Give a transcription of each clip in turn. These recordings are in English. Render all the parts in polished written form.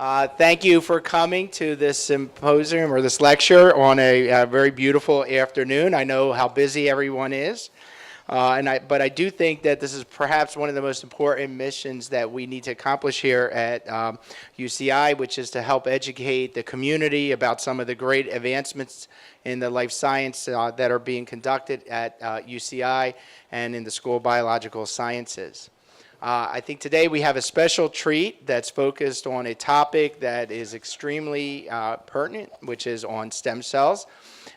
Thank you for coming to this symposium or this lecture on a very beautiful afternoon. I know how busy everyone is, but I do think that this is perhaps one of the most important missions that we need to accomplish here at UCI, which is to help educate the community about some of the great advancements in the life science that are being conducted at UCI and in the School of Biological Sciences. I think today we have a special treat that's focused on a topic that is extremely pertinent, which is on stem cells.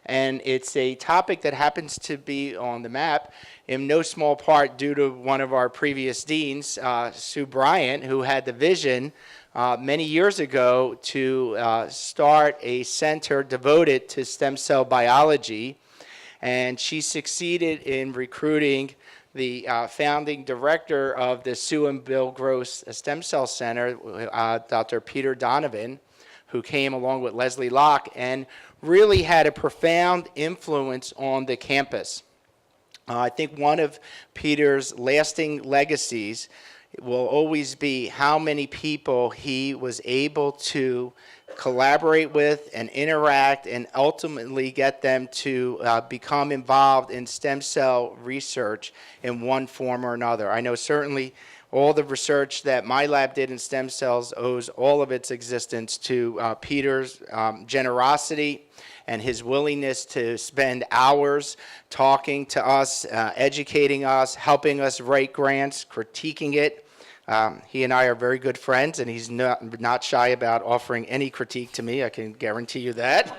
And it's a topic that happens to be on the map in no small part due to one of our previous deans, Sue Bryant, who had the vision many years ago to start a center devoted to stem cell biology. And she succeeded in recruiting the founding director of the Sue and Bill Gross Stem Cell Center, Dr. Peter Donovan, who came along with Leslie Locke and really had a profound influence on the campus. I think one of Peter's lasting legacies will always be how many people he was able to collaborate with and interact and ultimately get them to become involved in stem cell research in one form or another. I know certainly all the research that my lab did in stem cells owes all of its existence to Peter's generosity and his willingness to spend hours talking to us, educating us, helping us write grants, critiquing it. He and I are very good friends, and he's not shy about offering any critique to me. I can guarantee you that.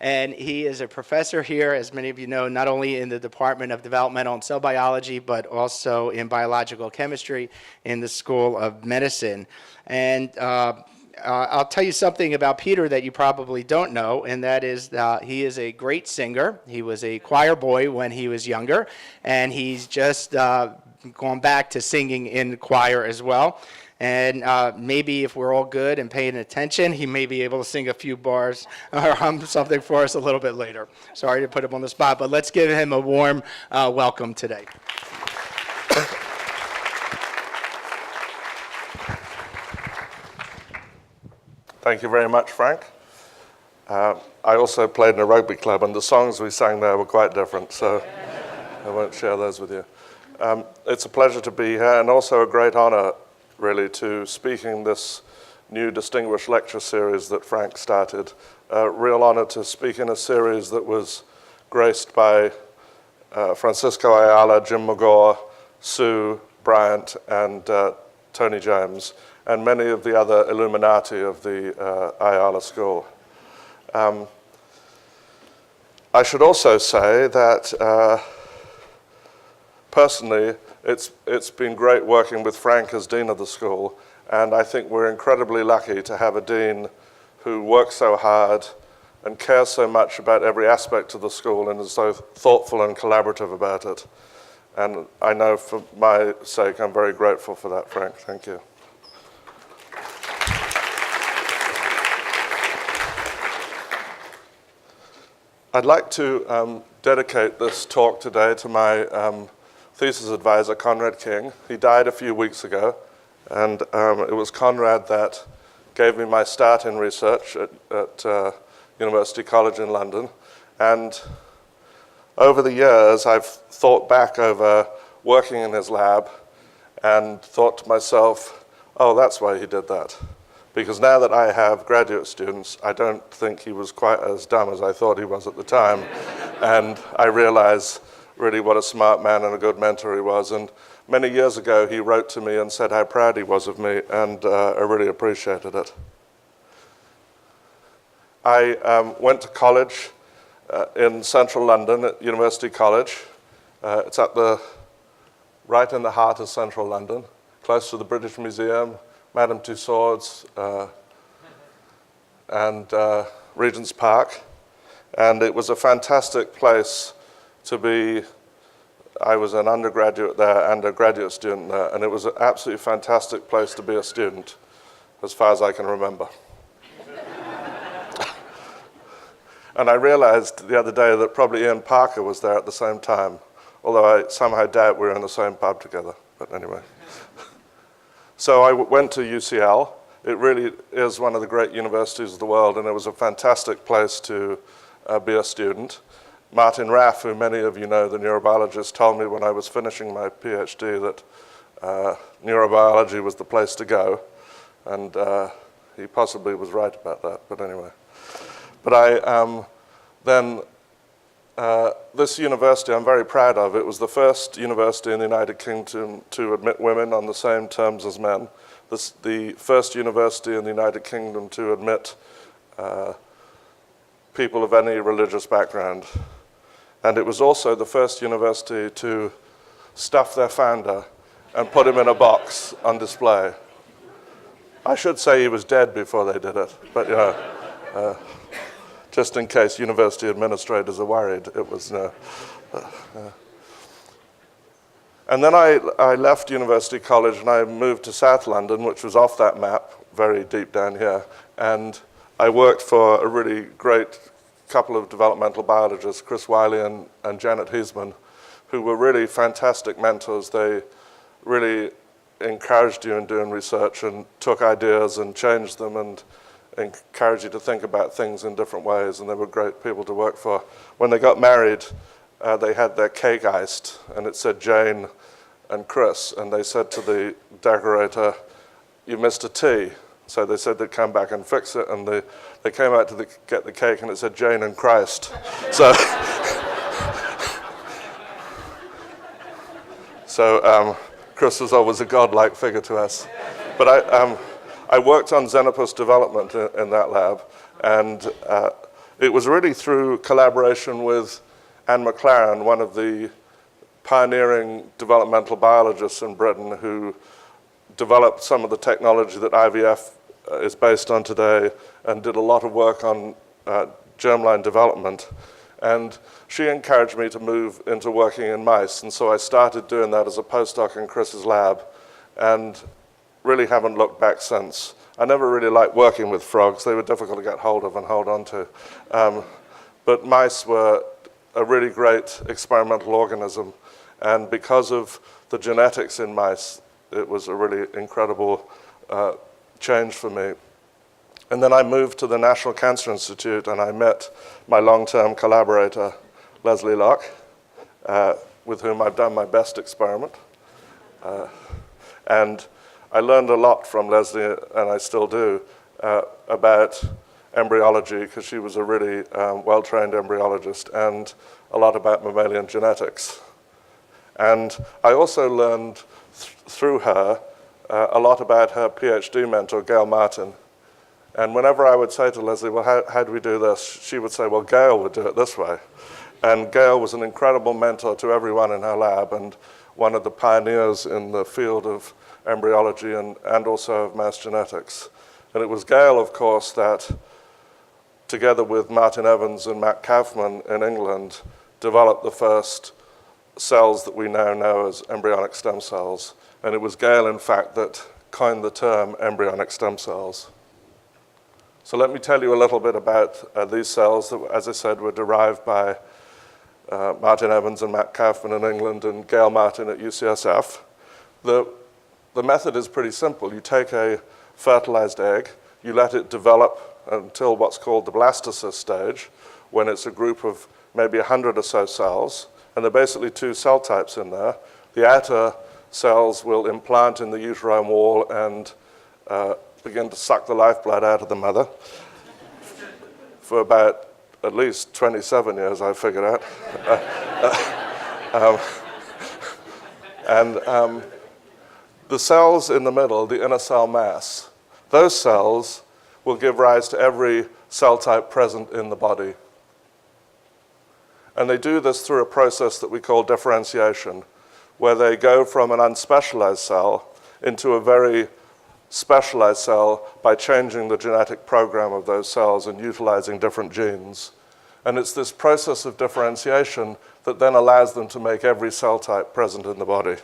And he is a professor here, as many of you know, not only in the Department of Developmental and Cell Biology, but also in biological chemistry in the School of Medicine. And I'll tell you something about Peter that you probably don't know, and that is he is a great singer. He was a choir boy when he was younger, and he's just gone back to singing in the choir as well. And maybe if we're all good and paying attention, he may be able to sing a few bars or hum something for us a little bit later. Sorry to put him on the spot, but let's give him a warm welcome today. Thank you very much, Frank. I also played in a rugby club, and the songs we sang there were quite different, so I won't share those with you. It's a pleasure to be here, and also a great honor, really, to speak in this new distinguished lecture series that Frank started. A real honor to speak in a series that was graced by Francisco Ayala, Jim McGaw, Sue Bryant, and Tony James, and many of the other Illuminati of the Ayala School. I should also say that personally, it's been great working with Frank as Dean of the school, and I think we're incredibly lucky to have a Dean who works so hard and cares so much about every aspect of the school and is so thoughtful and collaborative about it. And I know for my sake, I'm very grateful for that, Frank. Thank you. I'd like to dedicate this talk today to my thesis advisor, Conrad King. He died a few weeks ago, and it was Conrad that gave me my start in research at University College in London. And over the years, I've thought back over working in his lab and thought to myself, oh, that's why he did that. Because now that I have graduate students, I don't think he was quite as dumb as I thought he was at the time. And I realize really what a smart man and a good mentor he was. And many years ago, he wrote to me and said how proud he was of me, and I really appreciated it. I went to college in central London at University College. It's right in the heart of central London, close to the British Museum, Madame Tussauds, and Regent's Park. And it was a fantastic place to be. I was an undergraduate there and a graduate student there, and it was an absolutely fantastic place to be a student, as far as I can remember. And I realized the other day that probably Ian Parker was there at the same time, although I somehow doubt we were in the same pub together, but anyway. So I went to UCL. It really is one of the great universities of the world, and it was a fantastic place to be a student. Martin Raff, who many of you know, the neurobiologist, told me when I was finishing my Ph.D. that neurobiology was the place to go, and he possibly was right about that, but anyway. But this university I'm very proud of. It was the first university in the United Kingdom to admit women on the same terms as men. The first university in the United Kingdom to admit people of any religious background. And it was also the first university to stuff their founder and put him in a box on display. I should say he was dead before they did it, but you know, just in case university administrators are worried, it was no. And then I left University College and I moved to South London, which was off that map, very deep down here. And I worked for a really great couple of developmental biologists, Chris Wiley and Janet Heisman, who were really fantastic mentors. They really encouraged you in doing research and took ideas and changed them and encouraged you to think about things in different ways, and they were great people to work for. When they got married, they had their cake iced, and it said Jane and Chris, and they said to the decorator, "You missed a T." So they said they'd come back and fix it, and they came out to get the cake, and it said Jane and Christ. So Chris was always a godlike figure to us. But I worked on Xenopus development in that lab, and it was really through collaboration with Anne McLaren, one of the pioneering developmental biologists in Britain, who developed some of the technology that IVF is based on today and did a lot of work on germline development. And she encouraged me to move into working in mice, and so I started doing that as a postdoc in Chris's lab, and really haven't looked back since. I never really liked working with frogs. They were difficult to get hold of and hold on to. But mice were a really great experimental organism, and because of the genetics in mice, it was a really incredible change for me. And then I moved to the National Cancer Institute, and I met my long-term collaborator, Leslie Locke, with whom I've done my best experiment. And I learned a lot from Leslie, and I still do, about embryology, because she was a really well-trained embryologist, and a lot about mammalian genetics. And I also learned through her a lot about her Ph.D. mentor, Gail Martin. And whenever I would say to Leslie, well, how do we do this? She would say, well, Gail would do it this way. And Gail was an incredible mentor to everyone in her lab, and one of the pioneers in the field of embryology and also of mouse genetics. And it was Gail, of course, that, together with Martin Evans and Matt Kaufman in England, developed the first cells that we now know as embryonic stem cells. And it was Gail, in fact, that coined the term embryonic stem cells. So let me tell you a little bit about these cells that, as I said, were derived by Martin Evans and Matt Kaufman in England and Gail Martin at UCSF. The method is pretty simple. You take a fertilized egg, you let it develop until what's called the blastocyst stage, when it's a group of maybe 100 or so cells, and there are basically two cell types in there. The outer cells will implant in the uterine wall and begin to suck the lifeblood out of the mother. For about at least 27 years, I figured out. The cells in the middle, the inner cell mass, those cells will give rise to every cell type present in the body. And they do this through a process that we call differentiation, where they go from an unspecialized cell into a very specialized cell by changing the genetic program of those cells and utilizing different genes. And it's this process of differentiation that then allows them to make every cell type present in the body.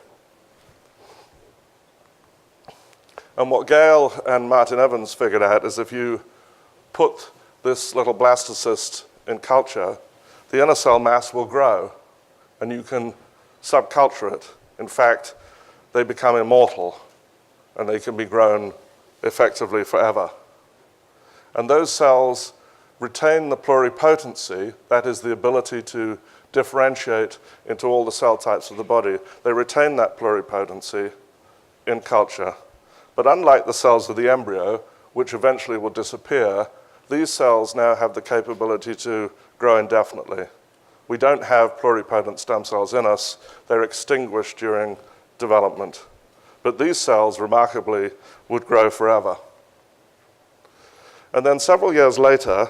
And what Gail and Martin Evans figured out is if you put this little blastocyst in culture, the inner cell mass will grow, and you can subculture it. In fact, they become immortal. and they can be grown effectively forever. And those cells retain the pluripotency, that is the ability to differentiate into all the cell types of the body. They retain that pluripotency in culture. But unlike the cells of the embryo, which eventually will disappear, these cells now have the capability to grow indefinitely. We don't have pluripotent stem cells in us. They're extinguished during development. But these cells, remarkably, would grow forever. And then several years later,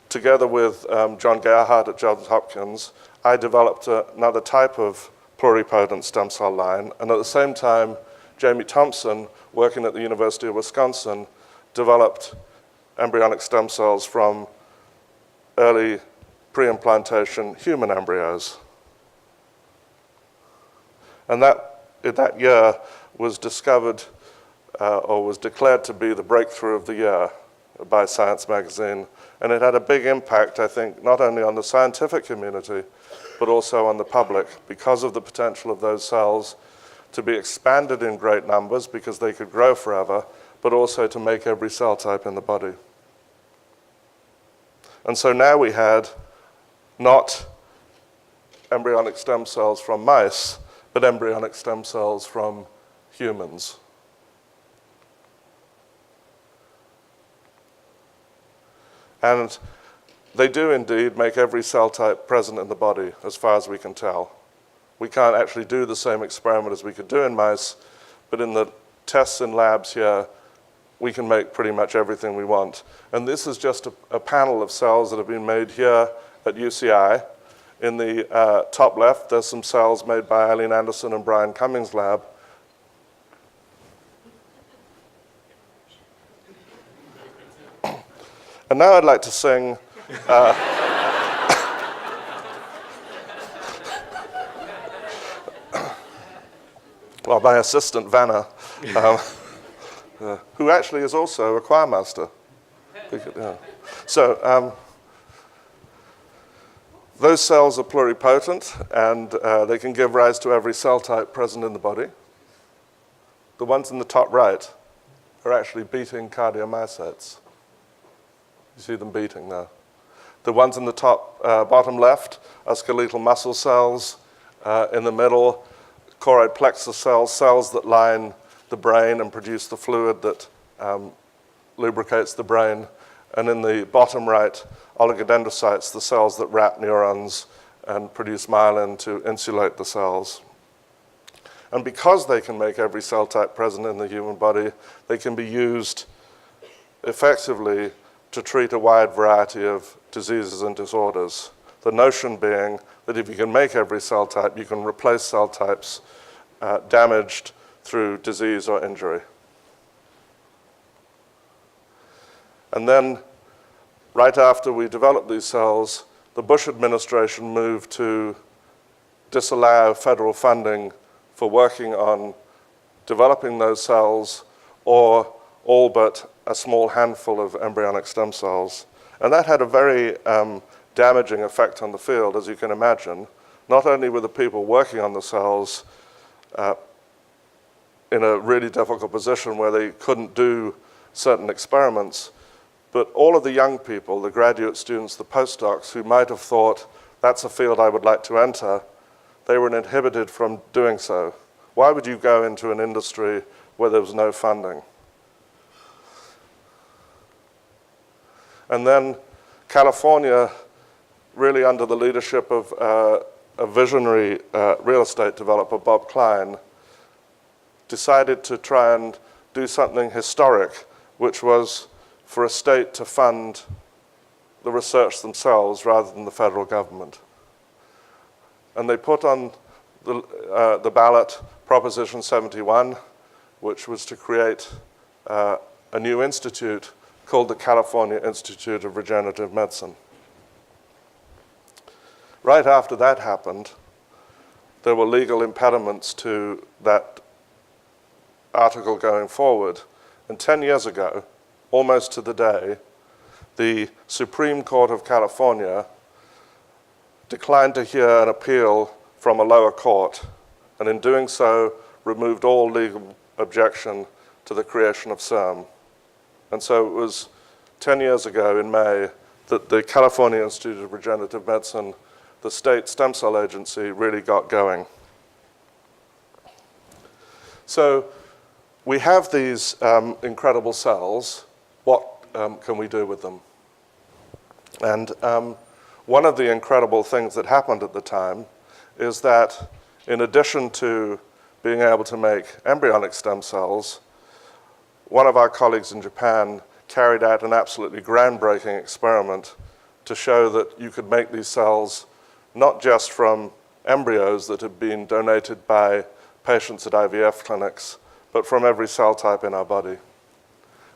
together with John Gerhardt at Johns Hopkins, I developed another type of pluripotent stem cell line. And at the same time, Jamie Thompson, working at the University of Wisconsin, developed embryonic stem cells from early pre-implantation human embryos. And that year was discovered or was declared to be the breakthrough of the year by Science magazine. And it had a big impact, I think, not only on the scientific community, but also on the public, because of the potential of those cells to be expanded in great numbers because they could grow forever, but also to make every cell type in the body. And so now we had not embryonic stem cells from mice, but embryonic stem cells from humans. And they do indeed make every cell type present in the body, as far as we can tell. We can't actually do the same experiment as we could do in mice, but in the tests in labs here, we can make pretty much everything we want. And this is just a panel of cells that have been made here at UCI. In the top left, there's some cells made by Eileen Anderson and Brian Cummings' lab. And now I'd like to sing well, my assistant, Vanna, who actually is also a choir master. So those cells are pluripotent, and they can give rise to every cell type present in the body. The ones in the top right are actually beating cardiomyocytes. You see them beating there. The ones in the bottom left are skeletal muscle cells. In the middle, choroid plexus cells, cells that line the brain and produce the fluid that lubricates the brain. And in the bottom right, oligodendrocytes, the cells that wrap neurons and produce myelin to insulate the cells. And because they can make every cell type present in the human body, they can be used effectively to treat a wide variety of diseases and disorders. The notion being that if you can make every cell type, you can replace cell types damaged through disease or injury. And then, right after we developed these cells, the Bush administration moved to disallow federal funding for working on developing those cells, or all but a small handful of embryonic stem cells. And that had a very damaging effect on the field, as you can imagine. Not only were the people working on the cells in a really difficult position where they couldn't do certain experiments, but all of the young people, the graduate students, the postdocs, who might have thought, that's a field I would like to enter, they were inhibited from doing so. Why would you go into an industry where there was no funding? And then California, really under the leadership of a visionary real estate developer, Bob Klein, decided to try and do something historic, which was for a state to fund the research themselves rather than the federal government. And they put on the ballot Proposition 71, which was to create a new institute called the California Institute of Regenerative Medicine. Right after that happened, there were legal impediments to that article going forward. And 10 years ago, almost to the day, the Supreme Court of California declined to hear an appeal from a lower court, and in doing so, removed all legal objection to the creation of CERM. And so it was 10 years ago in May that the California Institute of Regenerative Medicine, the state stem cell agency, really got going. So we have these incredible cells. What can we do with them? And one of the incredible things that happened at the time is that in addition to being able to make embryonic stem cells, one of our colleagues in Japan carried out an absolutely groundbreaking experiment to show that you could make these cells not just from embryos that had been donated by patients at IVF clinics, but from every cell type in our body.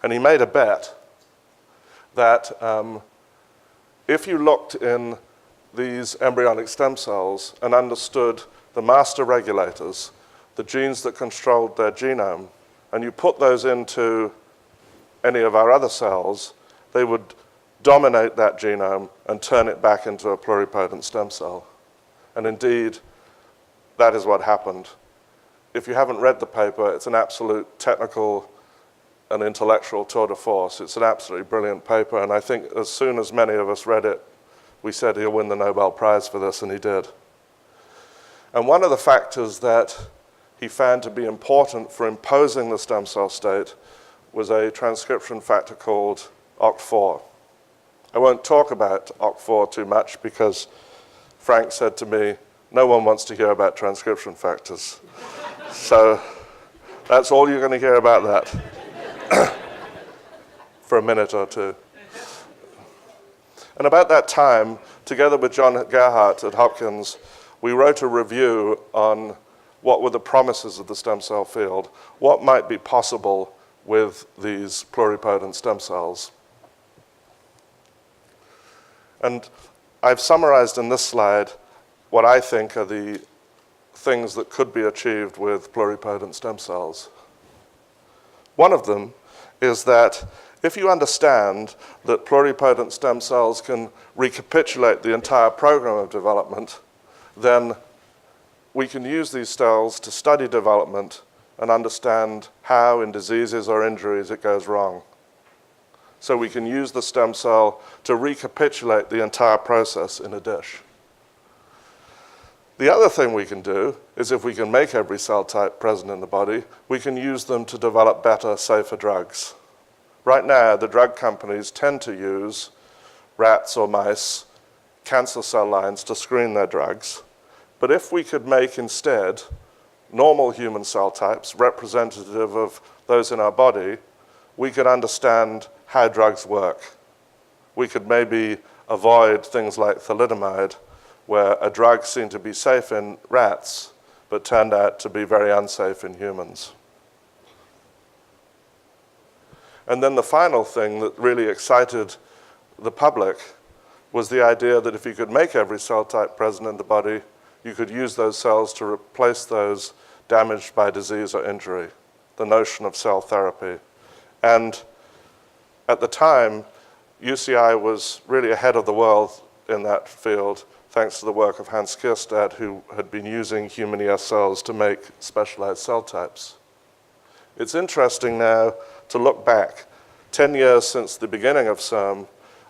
And he made a bet that if you looked in these embryonic stem cells and understood the master regulators, the genes that controlled their genome, and you put those into any of our other cells, they would dominate that genome and turn it back into a pluripotent stem cell. And indeed, that is what happened. If you haven't read the paper, it's an absolute technical and intellectual tour de force. It's an absolutely brilliant paper, and I think as soon as many of us read it, we said he'll win the Nobel Prize for this, and he did. And one of the factors that he found to be important for imposing the stem cell state was a transcription factor called OCT4. I won't talk about OCT4 too much because Frank said to me, no one wants to hear about transcription factors. So that's all you're going to hear about that for a minute or two. And about that time, together with John Gerhardt at Hopkins, we wrote a review on what were the promises of the stem cell field, what might be possible with these pluripotent stem cells. And I've summarized in this slide what I think are the things that could be achieved with pluripotent stem cells. One of them is that if you understand that pluripotent stem cells can recapitulate the entire program of development, then we can use these cells to study development and understand how in diseases or injuries it goes wrong. So we can use the stem cell to recapitulate the entire process in a dish. The other thing we can do is if we can make every cell type present in the body, we can use them to develop better, safer drugs. Right now, the drug companies tend to use rats or mice, cancer cell lines to screen their drugs. But if we could make instead normal human cell types representative of those in our body, we could understand how drugs work. We could maybe avoid things like thalidomide, where a drug seemed to be safe in rats, but turned out to be very unsafe in humans. And then the final thing that really excited the public was the idea that if you could make every cell type present in the body, you could use those cells to replace those damaged by disease or injury, the notion of cell therapy. And at the time, UCI was really ahead of the world in that field, thanks to the work of Hans Kierstead, who had been using human ES cells to make specialized cell types. It's interesting now to look back 10 years since the beginning of CERM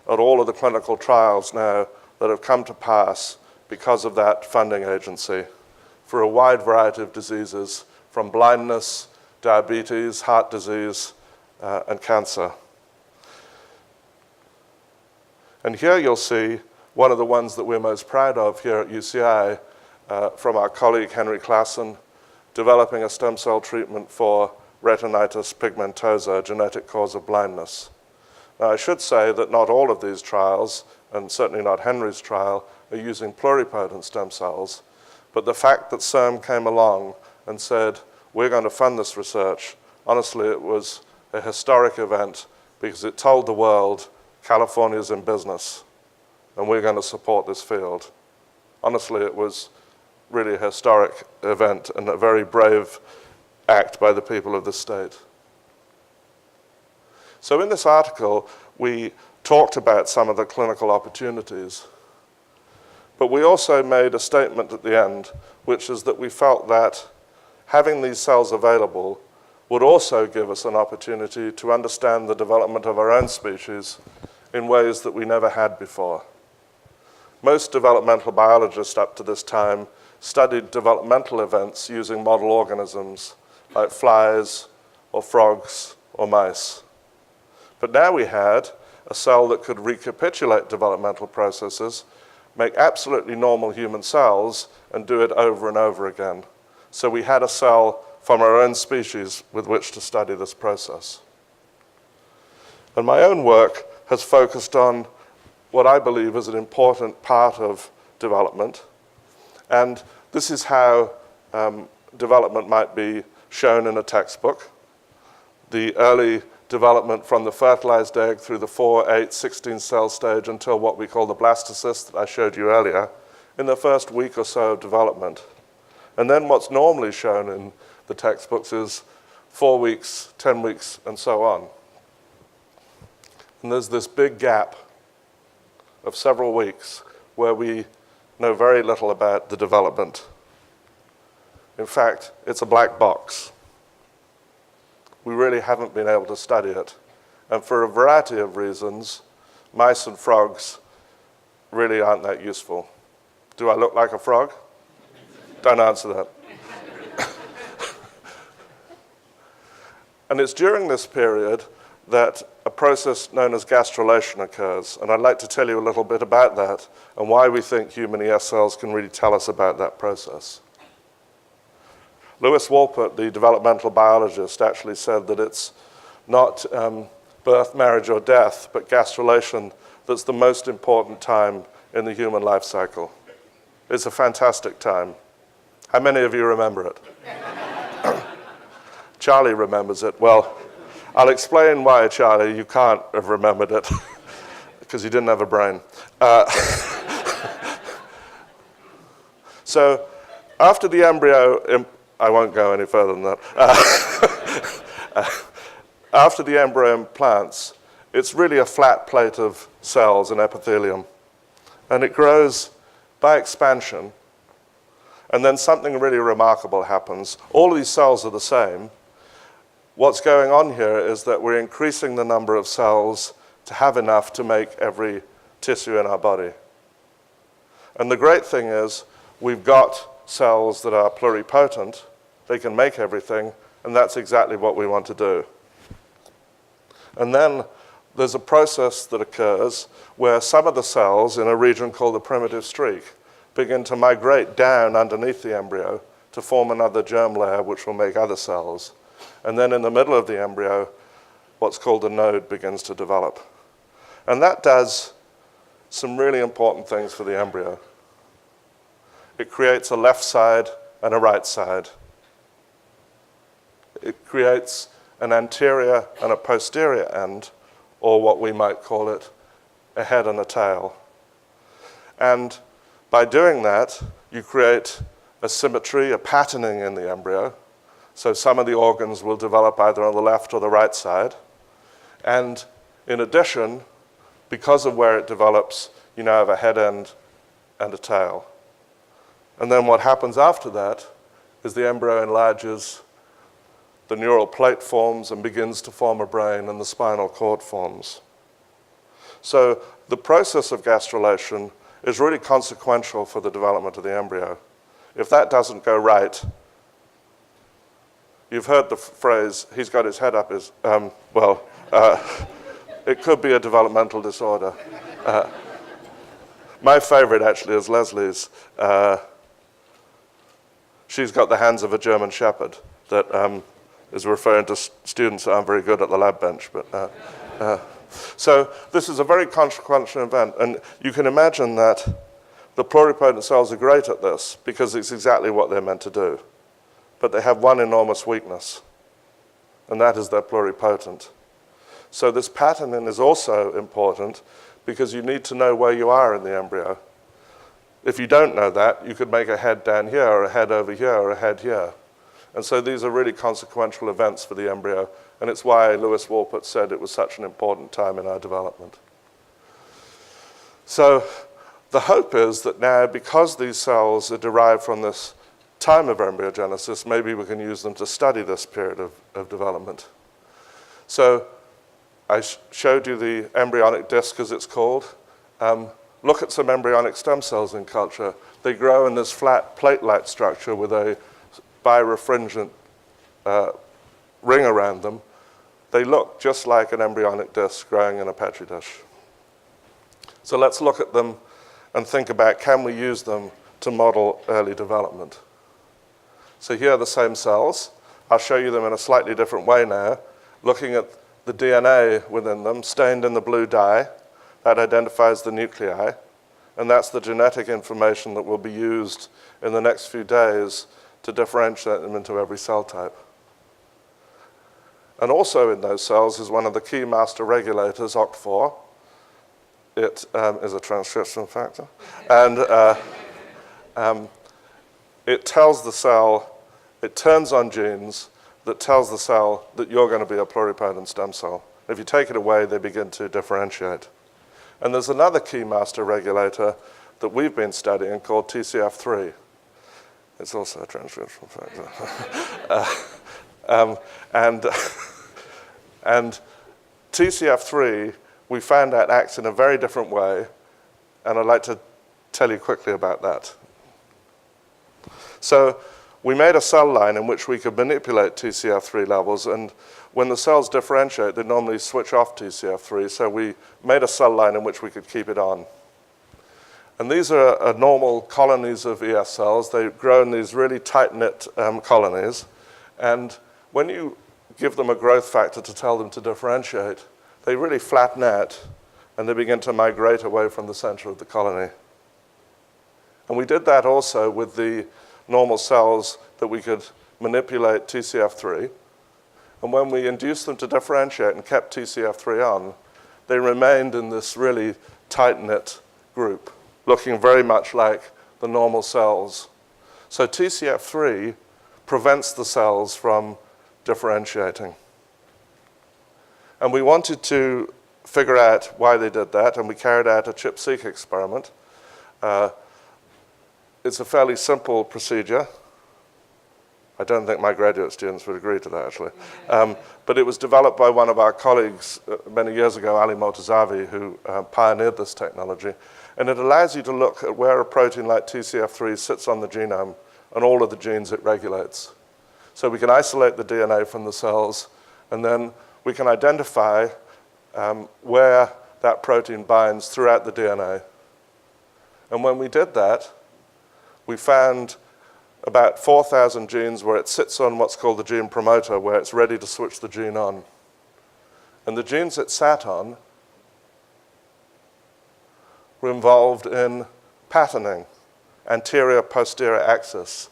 at all of the clinical trials now that have come to pass because of that funding agency for a wide variety of diseases, from blindness, diabetes, heart disease, and cancer. And here you'll see one of the ones that we're most proud of here at UCI from our colleague Henry Klassen, developing a stem cell treatment for retinitis pigmentosa, a genetic cause of blindness. Now, I should say that not all of these trials, and certainly not Henry's trial, are using pluripotent stem cells, but the fact that CERM came along and said, we're going to fund this research, honestly, it was a historic event because it told the world California's in business and we're going to support this field. Honestly, it was really a historic event and a very brave act by the people of the state. So in this article, we talked about some of the clinical opportunities, but we also made a statement at the end, which is that we felt that having these cells available would also give us an opportunity to understand the development of our own species in ways that we never had before. Most developmental biologists up to this time studied developmental events using model organisms like flies or frogs or mice. But now we had a cell that could recapitulate developmental processes, make absolutely normal human cells, and do it over and over again. So we had a cell from our own species with which to study this process. And my own work has focused on what I believe is an important part of development. And this is how development might be shown in a textbook. The early development from the fertilized egg through the 4, 8, 16 cell stage until what we call the blastocyst that I showed you earlier in the first week or so of development. And then what's normally shown in the textbooks is 4 weeks, 10 weeks, and so on. And there's this big gap of several weeks where we know very little about the development. In fact, it's a black box. We really haven't been able to study it. And for a variety of reasons, mice and frogs really aren't that useful. Do I look like a frog? Don't answer that. And it's during this period that a process known as gastrulation occurs. And I'd like to tell you a little bit about that and why we think human ES cells can really tell us about that process. Lewis Wolpert, the developmental biologist, actually said that it's not birth, marriage, or death, but gastrulation that's the most important time in the human life cycle. It's a fantastic time. How many of you remember it? Charlie remembers it. Well, I'll explain why, Charlie, you can't have remembered it, because you didn't have a brain. So after the embryo, I won't go any further than that. After the embryo implants, it's really a flat plate of cells and epithelium. And it grows by expansion. And then something really remarkable happens. All of these cells are the same. What's going on here is that we're increasing the number of cells to have enough to make every tissue in our body. And the great thing is we've got cells that are pluripotent. They can make everything, and that's exactly what we want to do. And then there's a process that occurs where some of the cells in a region called the primitive streak begin to migrate down underneath the embryo to form another germ layer which will make other cells. And then in the middle of the embryo, what's called a node begins to develop. And that does some really important things for the embryo. It creates a left side and a right side. It creates an anterior and a posterior end, or what we might call it, a head and a tail. And by doing that, you create a symmetry, a patterning in the embryo. So some of the organs will develop either on the left or the right side. And in addition, because of where it develops, you now have a head end and a tail. And then what happens after that is the embryo enlarges, the neural plate forms and begins to form a brain, and the spinal cord forms. So the process of gastrulation is really consequential for the development of the embryo. If that doesn't go right, you've heard the phrase, he's got his head up his, it could be a developmental disorder. My favorite actually is Leslie's. She's got the hands of a German Shepherd that is referring to students that aren't very good at the lab bench. So this is a very consequential event, and you can imagine that the pluripotent cells are great at this because it's exactly what they're meant to do. But they have one enormous weakness, and that is they're pluripotent. So this patterning is also important because you need to know where you are in the embryo. If you don't know that, you could make a head down here, or a head over here, or a head here. And so these are really consequential events for the embryo, and it's why Lewis Wolpert said it was such an important time in our development. So the hope is that now, because these cells are derived from this time of embryogenesis, maybe we can use them to study this period of development. So I showed you the embryonic disc, as it's called. Look at some embryonic stem cells in culture. They grow in this flat plate-like structure with a birefringent ring around them. They look just like an embryonic disc growing in a Petri dish. So let's look at them and think about, can we use them to model early development? So here are the same cells. I'll show you them in a slightly different way now, looking at the DNA within them, stained in the blue dye. That identifies the nuclei, and that's the genetic information that will be used in the next few days to differentiate them into every cell type. And also in those cells is one of the key master regulators, OCT4. It is a transcription factor. And it tells the cell, it turns on genes that tells the cell that you're going to be a pluripotent stem cell. If you take it away, they begin to differentiate. And there's another key master regulator that we've been studying called TCF3. It's also a transcription factor. And TCF3, we found out acts in a very different way, and I'd like to tell you quickly about that. So we made a cell line in which we could manipulate TCF3 levels, and when the cells differentiate, they normally switch off TCF3, so we made a cell line in which we could keep it on. And these are normal colonies of ES cells. They grow in these really tight-knit colonies, and when you give them a growth factor to tell them to differentiate, they really flatten out, and they begin to migrate away from the center of the colony. And we did that also with the normal cells that we could manipulate TCF3. And when we induced them to differentiate and kept TCF3 on, they remained in this really tight-knit group, looking very much like the normal cells. So TCF3 prevents the cells from differentiating. And we wanted to figure out why they did that, and we carried out a chip-seq experiment. It's a fairly simple procedure. I don't think my graduate students would agree to that, actually. But it was developed by one of our colleagues many years ago, Ali Mortazavi, who pioneered this technology. And it allows you to look at where a protein like TCF3 sits on the genome and all of the genes it regulates. So we can isolate the DNA from the cells, and then we can identify where that protein binds throughout the DNA. And when we did that, we found about 4,000 genes where it sits on what's called the gene promoter, where it's ready to switch the gene on. And the genes it sat on were involved in patterning, anterior-posterior axis,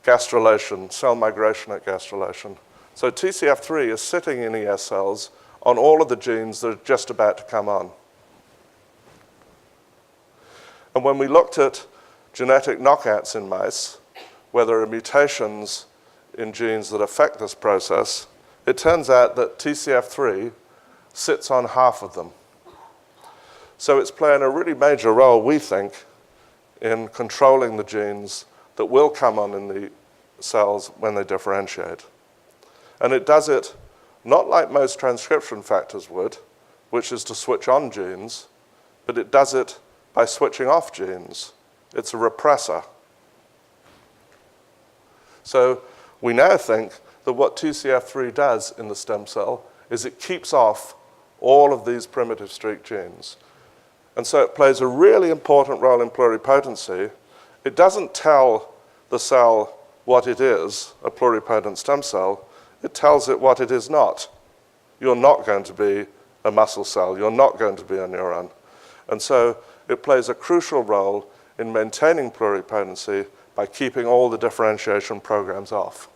gastrulation, cell migration at gastrulation. So TCF3 is sitting in ES cells on all of the genes that are just about to come on. And when we looked at genetic knockouts in mice, where there are mutations in genes that affect this process, it turns out that TCF3 sits on half of them. So it's playing a really major role, we think, in controlling the genes that will come on in the cells when they differentiate. And it does it not like most transcription factors would, which is to switch on genes, but it does it by switching off genes. It's a repressor. So we now think that what TCF3 does in the stem cell is it keeps off all of these primitive streak genes. And so it plays a really important role in pluripotency. It doesn't tell the cell what it is, a pluripotent stem cell. It tells it what it is not. You're not going to be a muscle cell. You're not going to be a neuron. And so it plays a crucial role in maintaining pluripotency by keeping all the differentiation programs off.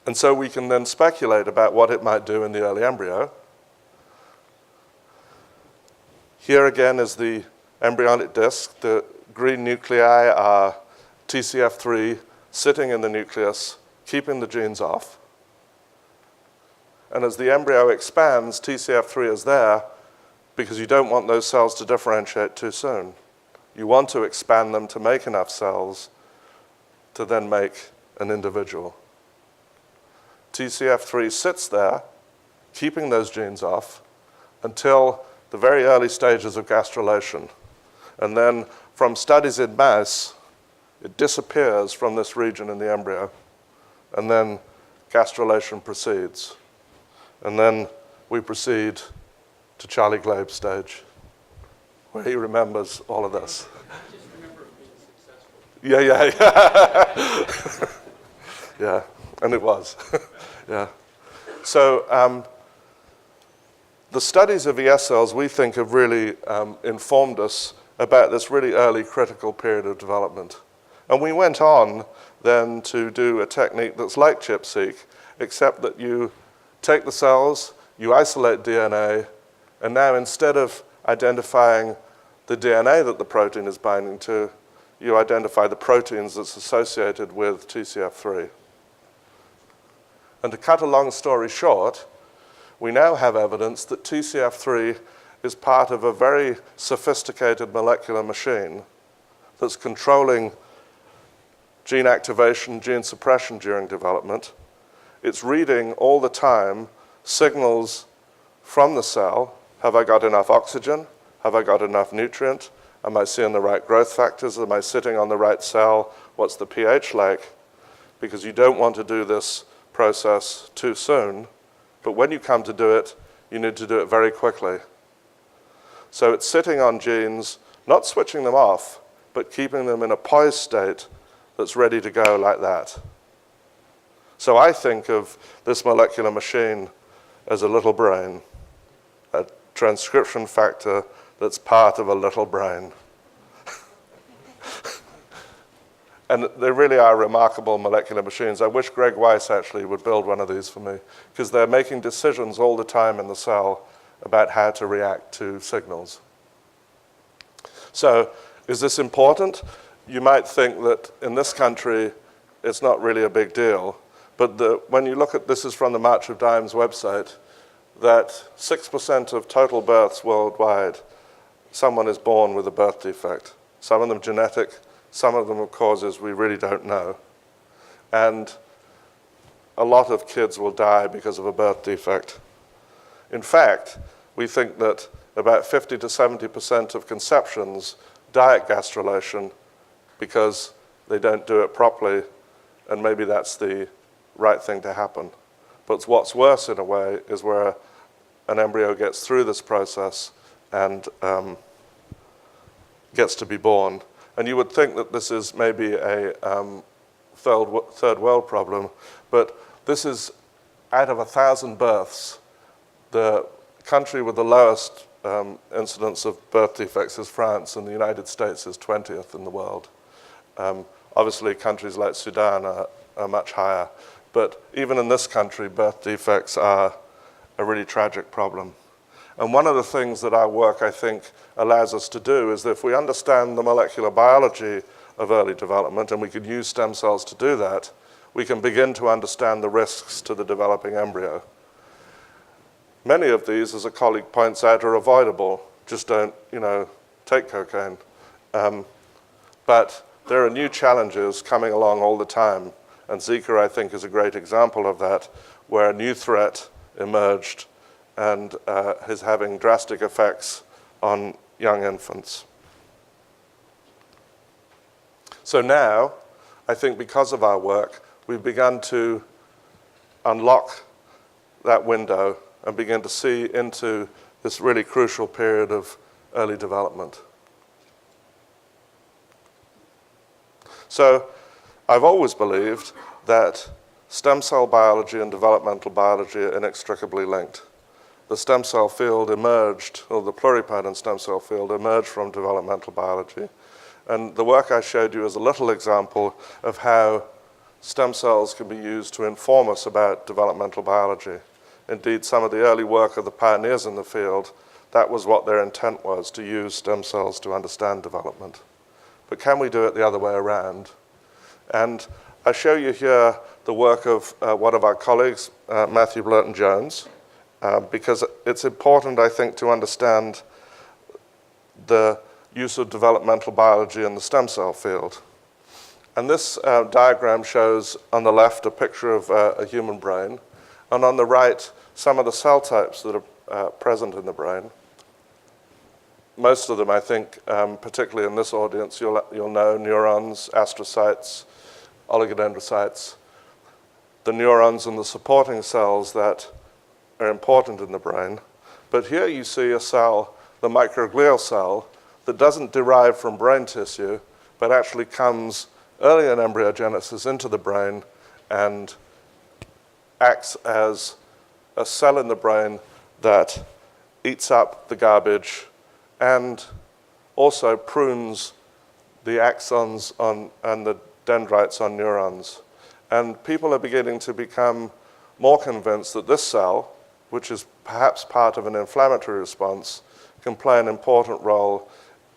And so we can then speculate about what it might do in the early embryo. Here again is the embryonic disc. The green nuclei are TCF3 sitting in the nucleus, keeping the genes off. And as the embryo expands, TCF3 is there because you don't want those cells to differentiate too soon. You want to expand them to make enough cells to then make an individual. TCF3 sits there, keeping those genes off until the very early stages of gastrulation. And then from studies in mice, it disappears from this region in the embryo. And then gastrulation proceeds. And then we proceed to Charlie Glabe's stage, where he remembers all of this. Just remember being successful. Yeah. Yeah, and it was. Yeah. So the studies of ES cells, we think, have really informed us about this really early critical period of development. And we went on then to do a technique that's like ChIP-seq, except that you take the cells, you isolate DNA, and now instead of identifying the DNA that the protein is binding to, you identify the proteins that's associated with TCF3. And to cut a long story short, we now have evidence that TCF3 is part of a very sophisticated molecular machine that's controlling gene activation, gene suppression during development. It's reading all the time signals from the cell. Have I got enough oxygen? Have I got enough nutrient? Am I seeing the right growth factors? Am I sitting on the right cell? What's the pH like? Because you don't want to do this process too soon, but when you come to do it, you need to do it very quickly. So it's sitting on genes, not switching them off, but keeping them in a poised state that's ready to go like that. So I think of this molecular machine as a little brain, a transcription factor that's part of a little brain. And they really are remarkable molecular machines. I wish Greg Weiss actually would build one of these for me, because they're making decisions all the time in the cell about how to react to signals. So is this important? You might think that in this country, it's not really a big deal. But when you look at, this is from the March of Dimes website, that 6% of total births worldwide, someone is born with a birth defect. Some of them genetic, some of them of causes we really don't know. And a lot of kids will die because of a birth defect. In fact, we think that about 50 to 70% of conceptions die at gastrulation because they don't do it properly, and maybe that's the right thing to happen. But what's worse in a way is where an embryo gets through this process and gets to be born. And you would think that this is maybe a third world problem, but this is, out of 1,000 births, the country with the lowest incidence of birth defects is France, and the United States is 20th in the world. Obviously, countries like Sudan are much higher, but even in this country, birth defects are a really tragic problem. And one of the things that our work, I think, allows us to do is that if we understand the molecular biology of early development, and we could use stem cells to do that, we can begin to understand the risks to the developing embryo. Many of these, as a colleague points out, are avoidable. Just don't, take cocaine. But there are new challenges coming along all the time. And Zika, I think, is a great example of that, where a new threat emerged and is having drastic effects on young infants. So now, I think because of our work, we've begun to unlock that window and begin to see into this really crucial period of early development. So I've always believed that stem cell biology and developmental biology are inextricably linked. The stem cell field emerged, or the pluripotent stem cell field emerged from developmental biology. And the work I showed you is a little example of how stem cells can be used to inform us about developmental biology. Indeed, some of the early work of the pioneers in the field, that was what their intent was, to use stem cells to understand development. But can we do it the other way around? And I show you here the work of one of our colleagues, Matthew Blurton-Jones, because it's important, I think, to understand the use of developmental biology in the stem cell field. And this diagram shows on the left a picture of a human brain, and on the right some of the cell types that are present in the brain. Most of them, I think, particularly in this audience, you'll know neurons, astrocytes, oligodendrocytes, the neurons and the supporting cells that are important in the brain. But here you see a cell, the microglial cell, that doesn't derive from brain tissue, but actually comes early in embryogenesis into the brain and acts as a cell in the brain that eats up the garbage and also prunes the axons and the dendrites on neurons. And people are beginning to become more convinced that this cell, which is perhaps part of an inflammatory response, can play an important role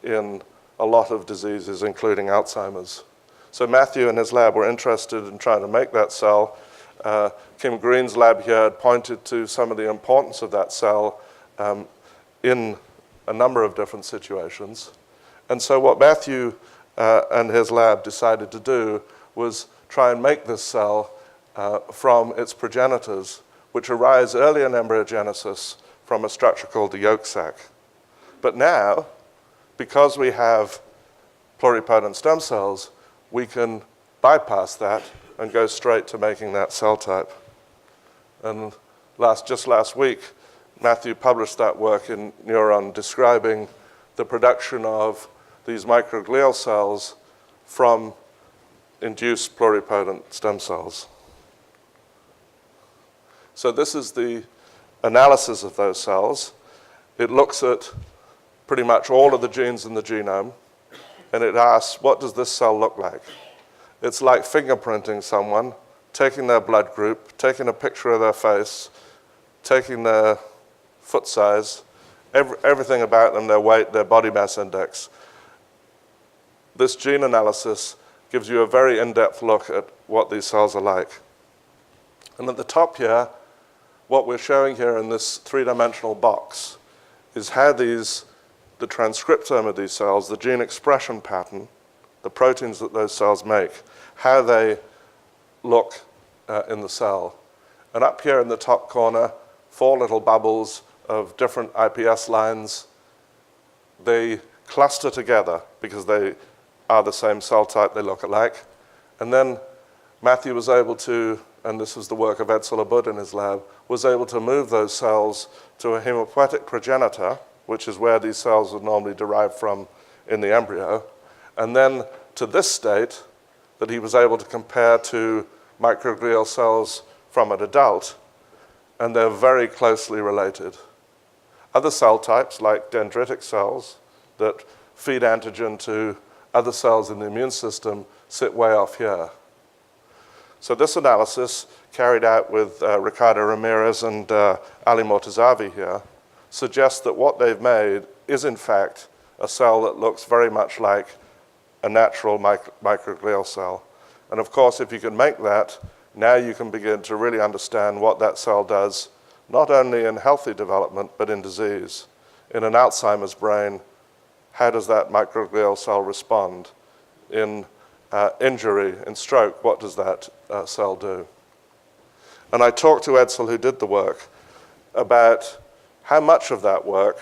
in a lot of diseases, including Alzheimer's. So Matthew and his lab were interested in trying to make that cell. Kim Green's lab here had pointed to some of the importance of that cell in a number of different situations. And so what Matthew and his lab decided to do was try and make this cell from its progenitors, which arise early in embryogenesis from a structure called the yolk sac. But now, because we have pluripotent stem cells, we can bypass that and go straight to making that cell type. And just last week, Matthew published that work in Neuron describing the production of these microglial cells from induced pluripotent stem cells. So this is the analysis of those cells. It looks at pretty much all of the genes in the genome, and it asks, what does this cell look like? It's like fingerprinting someone, taking their blood group, taking a picture of their face, taking their foot size, everything about them, their weight, their body mass index. This gene analysis gives you a very in-depth look at what these cells are like. And at the top here, what we're showing here in this three-dimensional box is how the transcriptome of these cells, the gene expression pattern, the proteins that those cells make, how they look in the cell. And up here in the top corner, 4 little bubbles of different IPS lines. They cluster together because they are the same cell type, they look alike. And then Matthew was able to, and this was the work of Edsel Abud in his lab, was able to move those cells to a hematopoietic progenitor, which is where these cells would normally derive from in the embryo, and then to this state that he was able to compare to microglial cells from an adult, and they're very closely related. Other cell types, like dendritic cells that feed antigen to other cells in the immune system, sit way off here. So this analysis, carried out with Ricardo Ramirez and Ali Mortazavi here, suggests that what they've made is in fact a cell that looks very much like a natural microglial cell. And of course, if you can make that, now you can begin to really understand what that cell does, not only in healthy development, but in disease. In an Alzheimer's brain, how does that microglial cell respond? In injury, in stroke, what does that cell do? And I talked to Edsel, who did the work, about how much of that work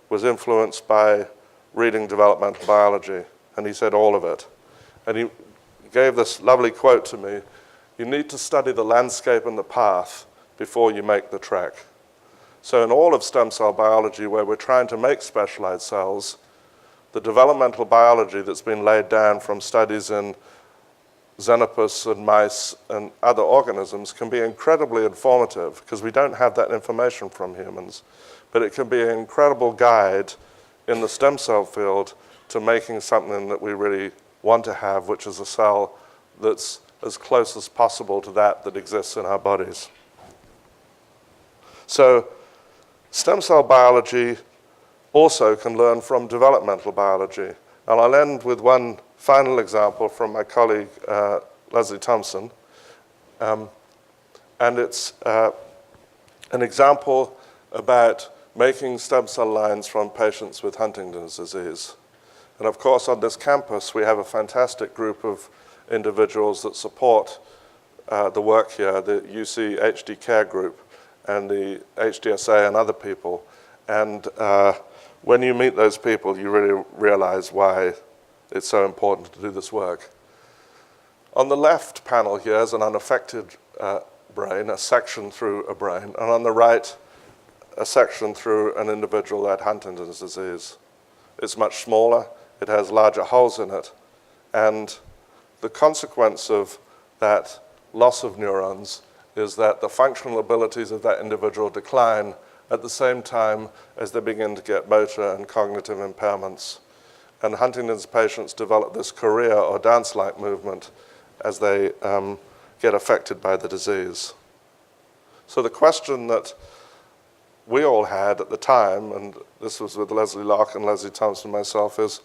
was influenced by reading developmental biology. And he said all of it. And he gave this lovely quote to me: you need to study the landscape and the path before you make the trek. So in all of stem cell biology, where we're trying to make specialized cells, the developmental biology that's been laid down from studies in xenopus and mice and other organisms can be incredibly informative, because we don't have that information from humans. But it can be an incredible guide in the stem cell field to making something that we really want to have, which is a cell that's as close as possible to that exists in our bodies. So stem cell biology also can learn from developmental biology. And I'll end with one final example from my colleague, Leslie Thompson. And it's an example about making stem cell lines from patients with Huntington's disease. And of course, on this campus, we have a fantastic group of individuals that support the work here, the UC Ph.D. Care Group and the HDSA and other people. And when you meet those people, you really realize why it's so important to do this work. On the left panel here is an unaffected brain, a section through a brain, and on the right, a section through an individual that had Huntington's disease. It's much smaller, it has larger holes in it, and the consequence of that loss of neurons is that the functional abilities of that individual decline at the same time as they begin to get motor and cognitive impairments. And Huntington's patients develop this chorea or dance-like movement as they get affected by the disease. So the question that we all had at the time, and this was with Leslie Locke and Leslie Thompson and myself, is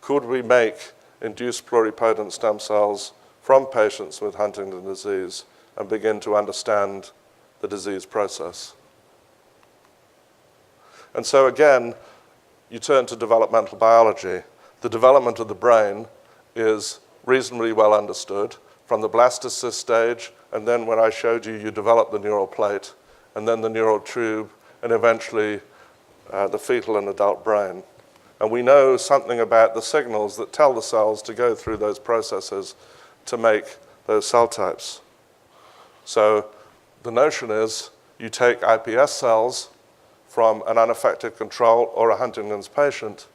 could we make induced pluripotent stem cells from patients with Huntington's disease and begin to understand the disease process? And so again, you turn to developmental biology. The development of the brain is reasonably well understood from the blastocyst stage, and then when I showed you, you develop the neural plate, and then the neural tube, and eventually the fetal and adult brain. And we know something about the signals that tell the cells to go through those processes to make those cell types. So the notion is you take iPS cells from an unaffected control or a Huntington's patient,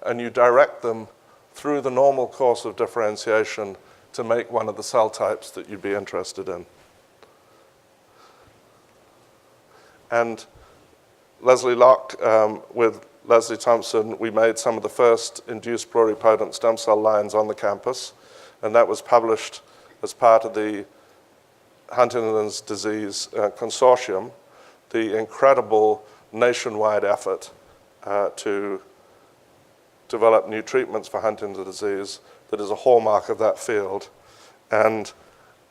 and you direct them through the normal course of differentiation to make one of the cell types that you'd be interested in. And Leslie Locke, with Leslie Thompson, we made some of the first induced pluripotent stem cell lines on the campus, and that was published as part of the Huntington's disease consortium, the incredible nationwide effort to develop new treatments for Huntington's disease that is a hallmark of that field. And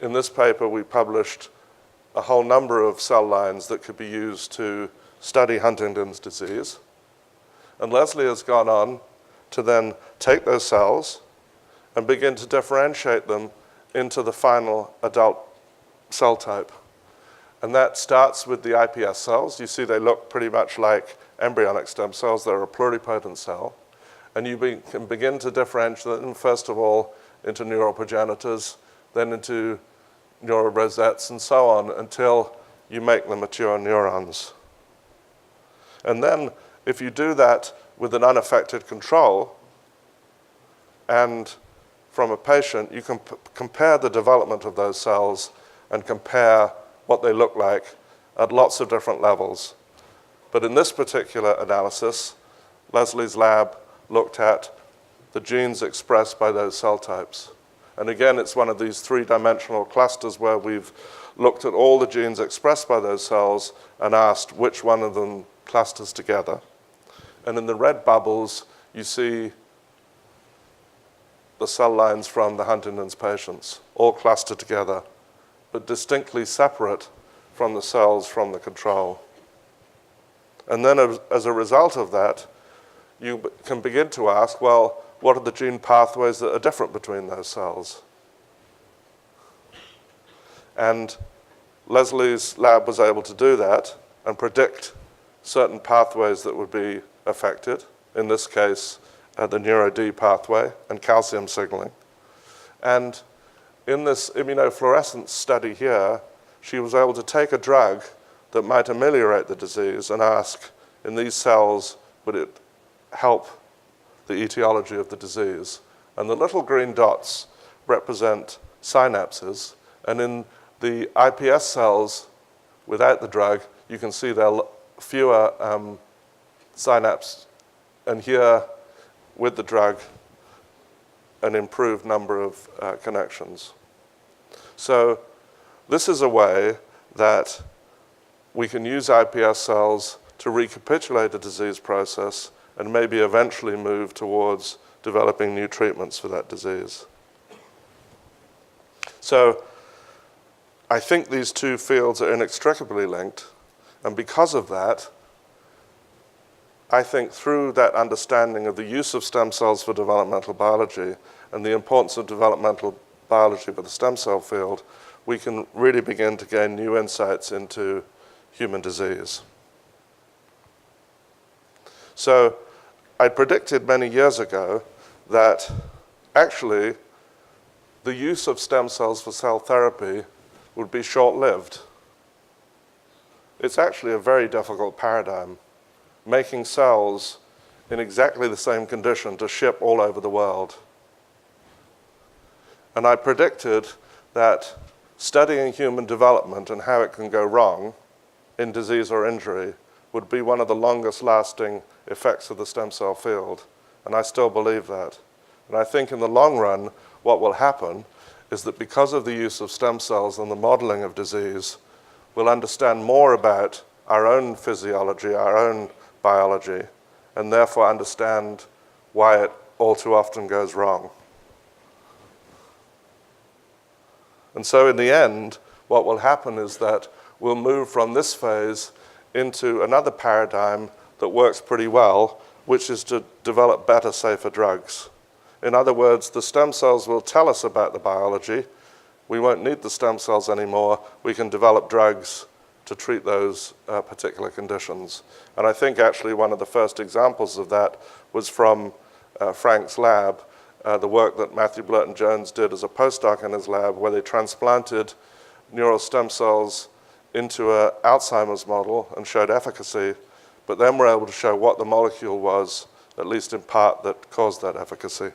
in this paper, we published a whole number of cell lines that could be used to study Huntington's disease. And Leslie has gone on to then take those cells and begin to differentiate them into the final adult cell type. And that starts with the iPS cells. You see they look pretty much like embryonic stem cells. They're a pluripotent cell. And you can begin to differentiate them, first of all, into neural progenitors, then into neural rosettes, and so on, until you make the mature neurons. And then, if you do that with an unaffected control, and from a patient, you can compare the development of those cells and compare what they look like at lots of different levels. But in this particular analysis, Leslie's lab looked at the genes expressed by those cell types. And again, it's one of these three-dimensional clusters where we've looked at all the genes expressed by those cells and asked which one of them clusters together. And in the red bubbles, you see the cell lines from the Huntington's patients, all clustered together, but distinctly separate from the cells from the control. And then as a result of that, you can begin to ask, well, what are the gene pathways that are different between those cells? And Leslie's lab was able to do that and predict certain pathways that would be affected, in this case, the neuro-D pathway and calcium signaling. And in this immunofluorescence study here, she was able to take a drug that might ameliorate the disease and ask, in these cells, would it help the etiology of the disease? And the little green dots represent synapses, and in the iPS cells without the drug, you can see there are fewer synapses, and here, with the drug, an improved number of connections. So this is a way that we can use iPS cells to recapitulate the disease process and maybe eventually move towards developing new treatments for that disease. So I think these two fields are inextricably linked, and because of that, I think through that understanding of the use of stem cells for developmental biology and the importance of developmental biology for the stem cell field, we can really begin to gain new insights into human disease. So I predicted many years ago that actually the use of stem cells for cell therapy would be short-lived. It's actually a very difficult paradigm, making cells in exactly the same condition to ship all over the world. And I predicted that studying human development and how it can go wrong in disease or injury would be one of the longest lasting effects of the stem cell field. And I still believe that. And I think in the long run, what will happen is that because of the use of stem cells and the modeling of disease, we'll understand more about our own physiology, our own biology, and therefore understand why it all too often goes wrong. And so in the end, what will happen is that we'll move from this phase into another paradigm that works pretty well, which is to develop better, safer drugs. In other words, the stem cells will tell us about the biology. We won't need the stem cells anymore. We can develop drugs to treat those particular conditions. And I think actually one of the first examples of that was from Frank's lab, the work that Matthew Blurton-Jones did as a postdoc in his lab, where they transplanted neural stem cells into an Alzheimer's model and showed efficacy, but then were able to show what the molecule was, at least in part, that caused that efficacy.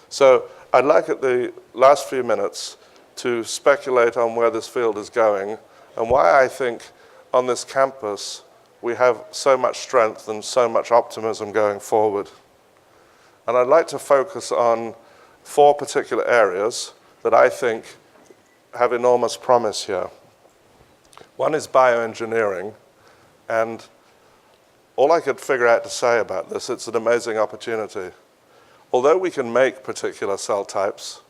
So I'd like at the last few minutes to speculate on where this field is going and why I think on this campus we have so much strength and so much optimism going forward. And I'd like to focus on 4 particular areas that I think have enormous promise here. One is bioengineering, and all I could figure out to say about this, it's an amazing opportunity. Although we can make particular cell types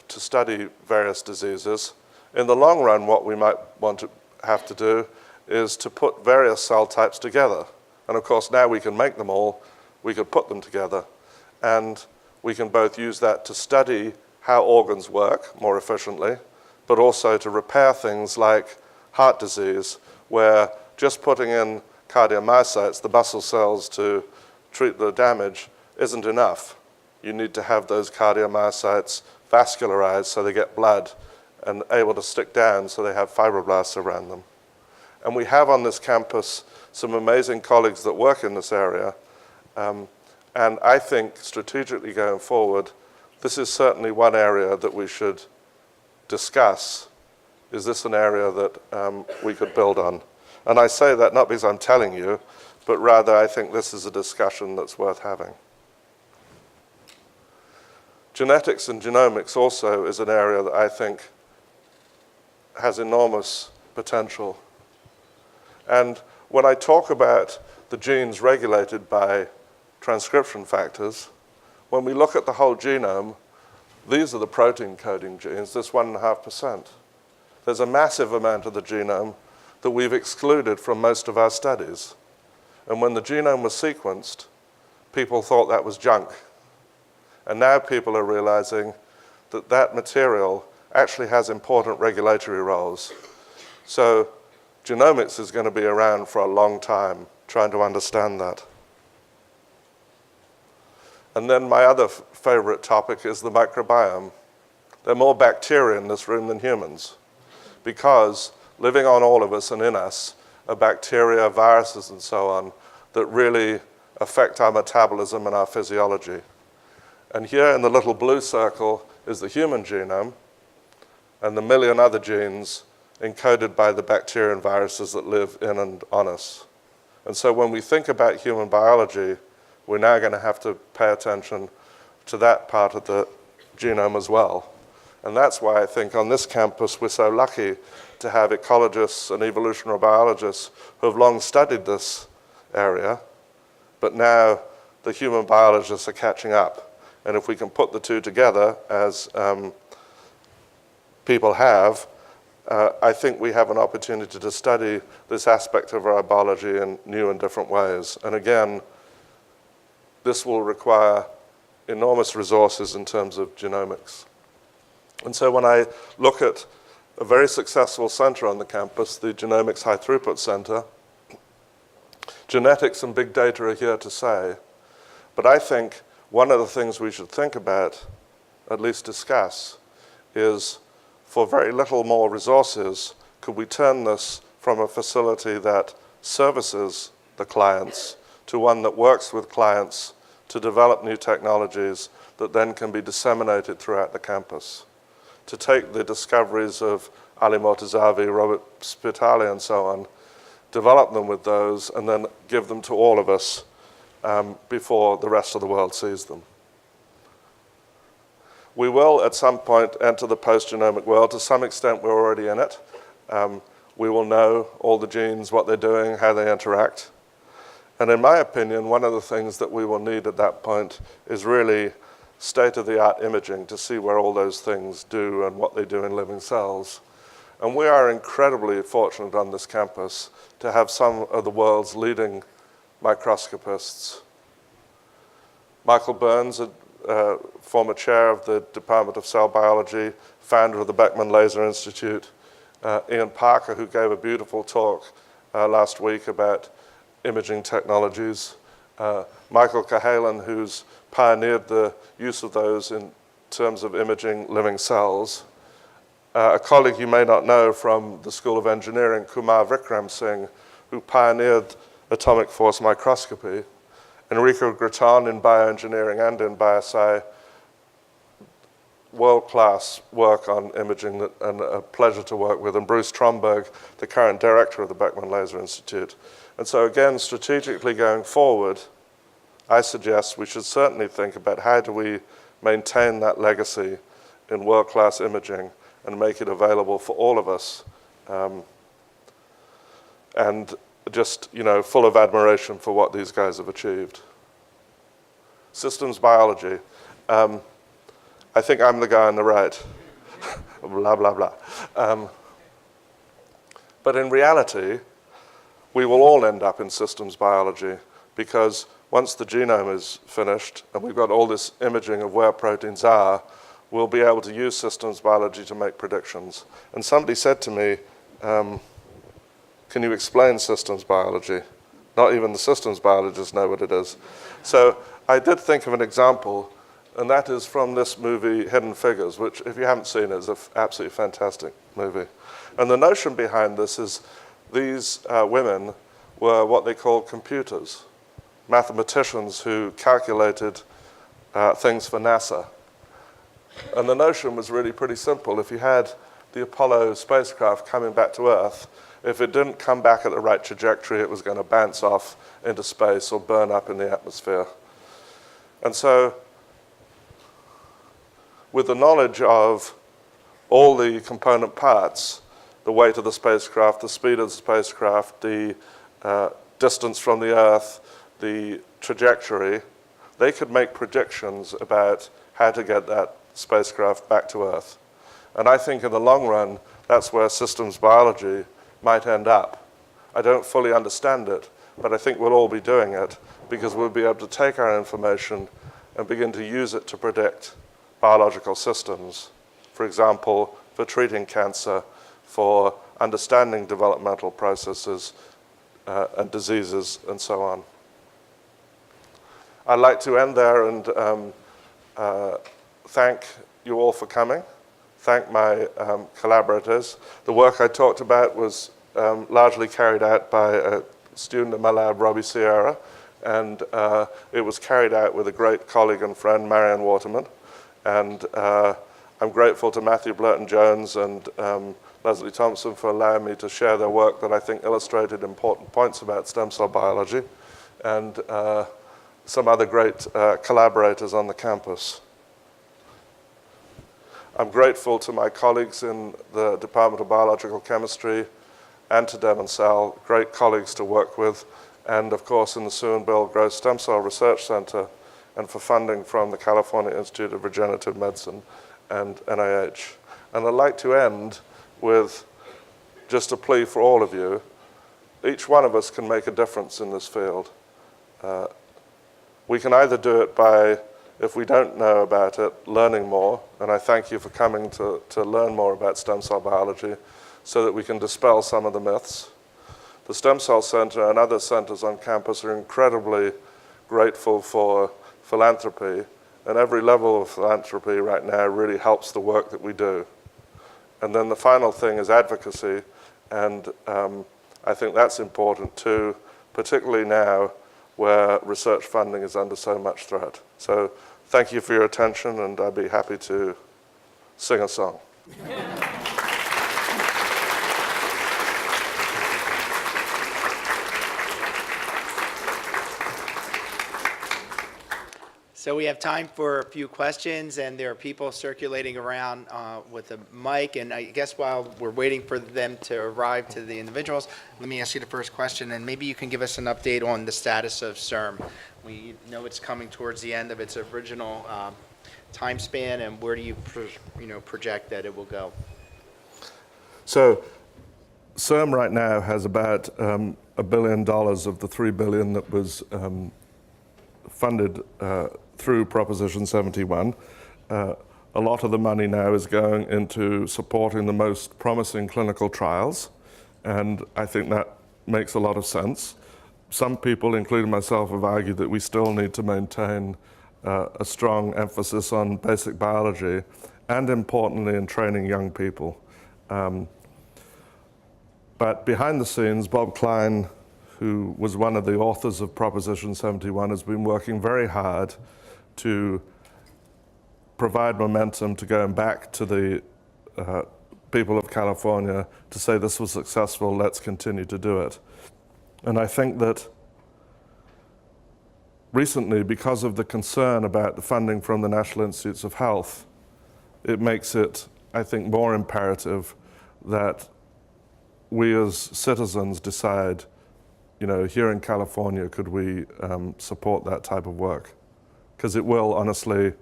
to study various diseases, in the long run what we might want to have to do is to put various cell types together. And of course now we can make them all, we could put them together, and we can both use that to study how organs work more efficiently, but also to repair things like heart disease, where just putting in cardiomyocytes, the muscle cells to treat the damage, isn't enough. You need to have those cardiomyocytes vascularized so they get blood and able to stick down so they have fibroblasts around them. And we have on this campus some amazing colleagues that work in this area. And I think strategically going forward, this is certainly one area that we should discuss. Is this an area that we could build on? And I say that not because I'm telling you, but rather I think this is a discussion that's worth having. Genetics and genomics also is an area that I think has enormous potential. And when I talk about the genes regulated by transcription factors, when we look at the whole genome, these are the protein coding genes, this 1.5%. There's a massive amount of the genome that we've excluded from most of our studies. And when the genome was sequenced, people thought that was junk. And now people are realizing that that material actually has important regulatory roles. So genomics is going to be around for a long time, trying to understand that. And then my other favorite topic is the microbiome. There are more bacteria in this room than humans, because living on all of us and in us are bacteria, viruses, and so on that really affect our metabolism and our physiology. And here in the little blue circle is the human genome and the million other genes encoded by the bacteria and viruses that live in and on us. And so when we think about human biology, we're now going to have to pay attention to that part of the genome as well. And that's why I think on this campus we're so lucky to have ecologists and evolutionary biologists who have long studied this area, but now the human biologists are catching up. And if we can put the two together, as people have, I think we have an opportunity to study this aspect of our biology in new and different ways. And again, this will require enormous resources in terms of genomics. And so when I look at a very successful center on the campus, the Genomics High Throughput Center, genetics and big data are here to stay. But I think one of the things we should think about, at least discuss, is for very little more resources, could we turn this from a facility that services the clients to one that works with clients to develop new technologies that then can be disseminated throughout the campus. To take the discoveries of Ali Mortazavi, Robert Spitali, and so on, develop them with those, and then give them to all of us before the rest of the world sees them. We will, at some point, enter the post-genomic world. To some extent, we're already in it. We will know all the genes, what they're doing, how they interact. And in my opinion, one of the things that we will need at that point is really state-of-the-art imaging to see where all those things do and what they do in living cells. And we are incredibly fortunate on this campus to have some of the world's leading microscopists. Michael Burns, a former chair of the Department of Cell Biology, founder of the Beckman Laser Institute, Ian Parker, who gave a beautiful talk last week about imaging technologies, Michael Cahalan, who's pioneered the use of those in terms of imaging living cells. A colleague you may not know from the School of Engineering, Kumar Vikram Singh, who pioneered atomic force microscopy. Enrico Gratton in bioengineering and in biosci, world-class work on imaging and a pleasure to work with. And Bruce Tromberg, the current director of the Beckman Laser Institute. And so again, strategically going forward, I suggest we should certainly think about how do we maintain that legacy in world-class imaging and make it available for all of us. And just, full of admiration for what these guys have achieved. Systems biology. I think I'm the guy on the right. Blah, blah, blah. But in reality, we will all end up in systems biology because once the genome is finished and we've got all this imaging of where proteins are, we'll be able to use systems biology to make predictions. And somebody said to me, can you explain systems biology? Not even the systems biologists know what it is. So I did think of an example, and that is from this movie, Hidden Figures, which, if you haven't seen it, is an absolutely fantastic movie. And the notion behind this is these women were what they called computers, mathematicians who calculated things for NASA. And the notion was really pretty simple. If you had the Apollo spacecraft coming back to Earth, if it didn't come back at the right trajectory, it was going to bounce off into space or burn up in the atmosphere. And so, with the knowledge of all the component parts, the weight of the spacecraft, the speed of the spacecraft, the distance from the Earth, the trajectory, they could make predictions about how to get that spacecraft back to Earth. And I think in the long run, that's where systems biology might end up. I don't fully understand it, but I think we'll all be doing it because we'll be able to take our information and begin to use it to predict biological systems. For example, for treating cancer, for understanding developmental processes and diseases, and so on. I'd like to end there and thank you all for coming. Thank my collaborators. The work I talked about was largely carried out by a student in my lab, Robbie Sierra, and it was carried out with a great colleague and friend, Marion Waterman. And I'm grateful to Matthew Blurton-Jones and Leslie Thompson for allowing me to share their work that I think illustrated important points about stem cell biology, and some other great collaborators on the campus. I'm grateful to my colleagues in the Department of Biological Chemistry and to Developmental, great colleagues to work with, and of course in the Sue and Bill Gross Stem Cell Research Center, and for funding from the California Institute of Regenerative Medicine and NIH. And I'd like to end with just a plea for all of you. Each one of us can make a difference in this field. We can either do it by, if we don't know about it, learning more, and I thank you for coming to learn more about stem cell biology so that we can dispel some of the myths. The Stem Cell Center and other centers on campus are incredibly grateful for philanthropy, and every level of philanthropy right now really helps the work that we do. And then the final thing is advocacy, and I think that's important too, particularly now where research funding is under so much threat. So thank you for your attention, and I'd be happy to sing a song. So we have time for a few questions, and there are people circulating around with a mic. And I guess while we're waiting for them to arrive to the individuals, let me ask you the first question, and maybe you can give us an update on the status of CERM. We know it's coming towards the end of its original time span, and where do you project that it will go? So CERM right now has about $1 billion of the $3 billion that was funded through Proposition 71. A lot of the money now is going into supporting the most promising clinical trials, and I think that makes a lot of sense. Some people, including myself, have argued that we still need to maintain a strong emphasis on basic biology and, importantly, in training young people. But behind the scenes, Bob Klein, who was one of the authors of Proposition 71, has been working very hard to provide momentum to going back to the people of California to say this was successful, let's continue to do it. And I think that recently, because of the concern about the funding from the National Institutes of Health, it makes it, I think, more imperative that we as citizens decide, here in California, could we support that type of work? Because it will, honestly,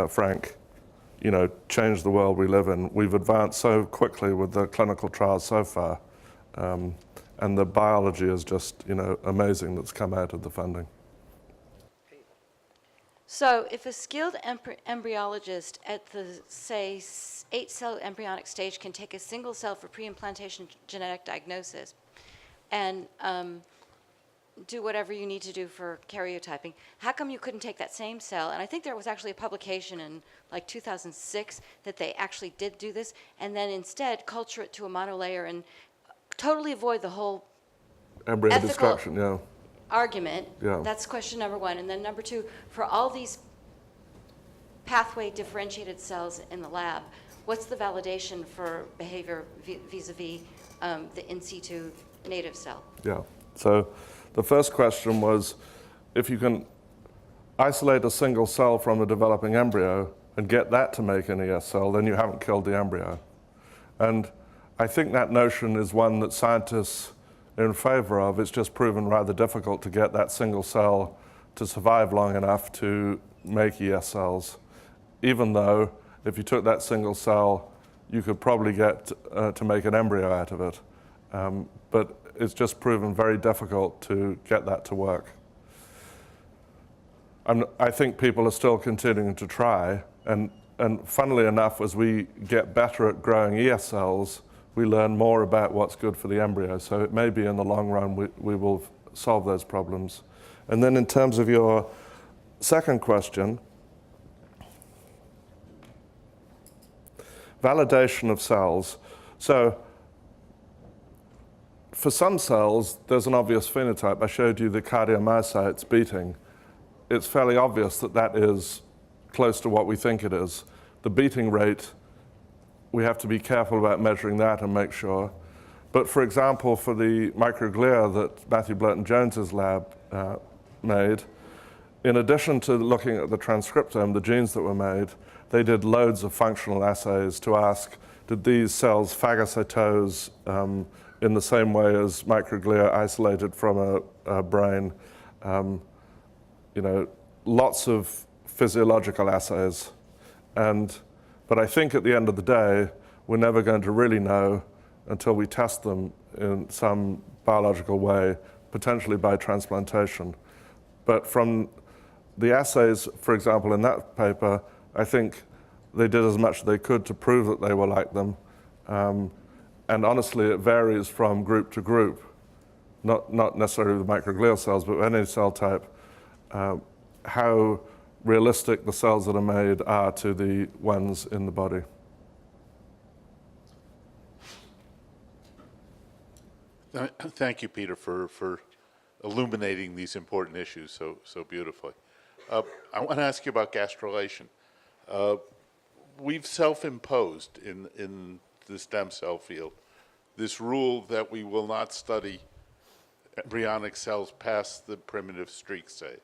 Frank, change the world we live in. We've advanced so quickly with the clinical trials so far, and the biology is just, amazing that's come out of the funding. So if a skilled embryologist at the, say, 8-cell embryonic stage can take a single cell for pre-implantation genetic diagnosis and do whatever you need to do for karyotyping, how come you couldn't take that same cell? And I think there was actually a publication in like 2006 that they actually did do this, and then instead culture it to a monolayer and totally avoid the whole Embryo destruction, yeah. argument. Yeah. That's question number one. And then number two, for all these pathway differentiated cells in the lab, what's the validation for behavior vis-a-vis the in situ native cell? Yeah. So the first question was, if you can isolate a single cell from a developing embryo and get that to make an ES cell, then you haven't killed the embryo. And I think that notion is one that scientists are in favor of. It's just proven rather difficult to get that single cell to survive long enough to make ES cells, even though if you took that single cell, you could probably get to make an embryo out of it. But it's just proven very difficult to get that to work. I think people are still continuing to try, and funnily enough, as we get better at growing ES cells, we learn more about what's good for the embryo. So it may be in the long run we will solve those problems. And then in terms of your second question, validation of cells. So for some cells, there's an obvious phenotype. I showed you the cardiomyocytes beating. It's fairly obvious that that is close to what we think it is. The beating rate, we have to be careful about measuring that and make sure. But for example, for the microglia that Matthew Blurton-Jones's lab made, in addition to looking at the transcriptome, the genes that were made, they did loads of functional assays to ask, did these cells phagocytose in the same way as microglia isolated from a brain? Lots of physiological assays. But I think at the end of the day, we're never going to really know until we test them in some biological way, potentially by transplantation. But from the assays, for example, in that paper, I think they did as much as they could to prove that they were like them. And honestly, it varies from group to group, not necessarily the microglial cells, but any cell type, how realistic the cells that are made are to the ones in the body. Thank you, Peter, for illuminating these important issues so beautifully. I want to ask you about gastrulation. We've self-imposed in the stem cell field this rule that we will not study embryonic cells past the primitive streak stage.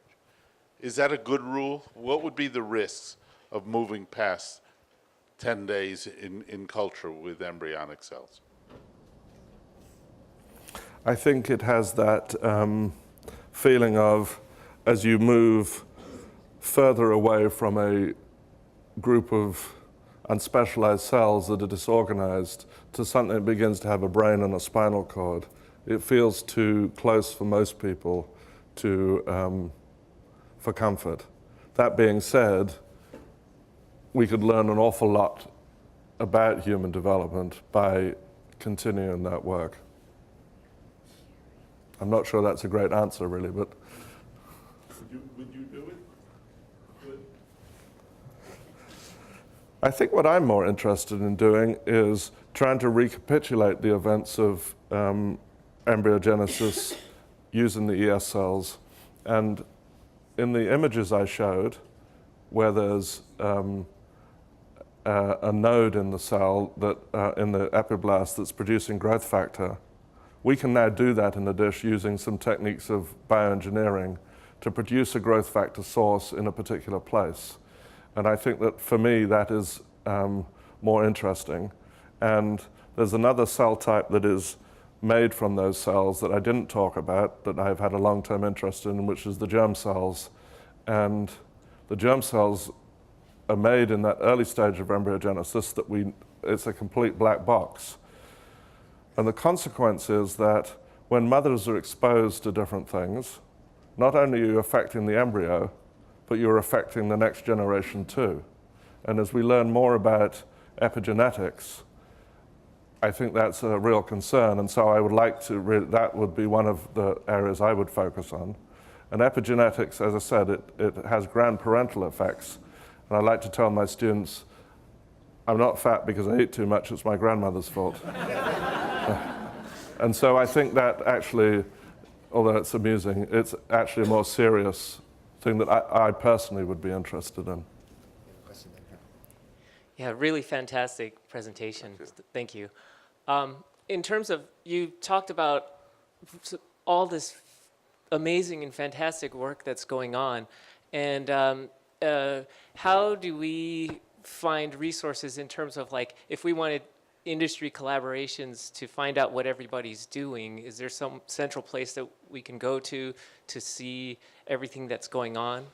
Is that a good rule? What would be the risks of moving past 10 days in culture with embryonic cells? I think it has that feeling of, as you move further away from a group of unspecialized cells that are disorganized to something that begins to have a brain and a spinal cord, it feels too close for most people for comfort. That being said, we could learn an awful lot about human development by continuing that work. I'm not sure that's a great answer, really, but... Would you do it? Good. I think what I'm more interested in doing is trying to recapitulate the events of embryogenesis using the ES cells. And in the images I showed, where there's a node in the cell, that in the epiblast that's producing growth factor, we can now do that in a dish using some techniques of bioengineering to produce a growth factor source in a particular place. And I think that for me, that is more interesting. And there's another cell type that is made from those cells that I didn't talk about, that I've had a long-term interest in, which is the germ cells. And the germ cells are made in that early stage of embryogenesis that it's a complete black box. And the consequence is that when mothers are exposed to different things, not only are you affecting the embryo, but you're affecting the next generation too. And as we learn more about epigenetics, I think that's a real concern. And so I would like to, that would be one of the areas I would focus on. And epigenetics, as I said, it has grandparental effects. And I like to tell my students, I'm not fat because I eat too much, it's my grandmother's fault. And so I think that actually, although it's amusing, it's actually a more serious thing that I personally would be interested in. Yeah, really fantastic presentation. Thank you. In terms of, you talked about all this amazing and fantastic work that's going on, and how do we find resources in terms of, like, if we wanted industry collaborations to find out what everybody's doing, is there some central place that we can go to see everything that's going on?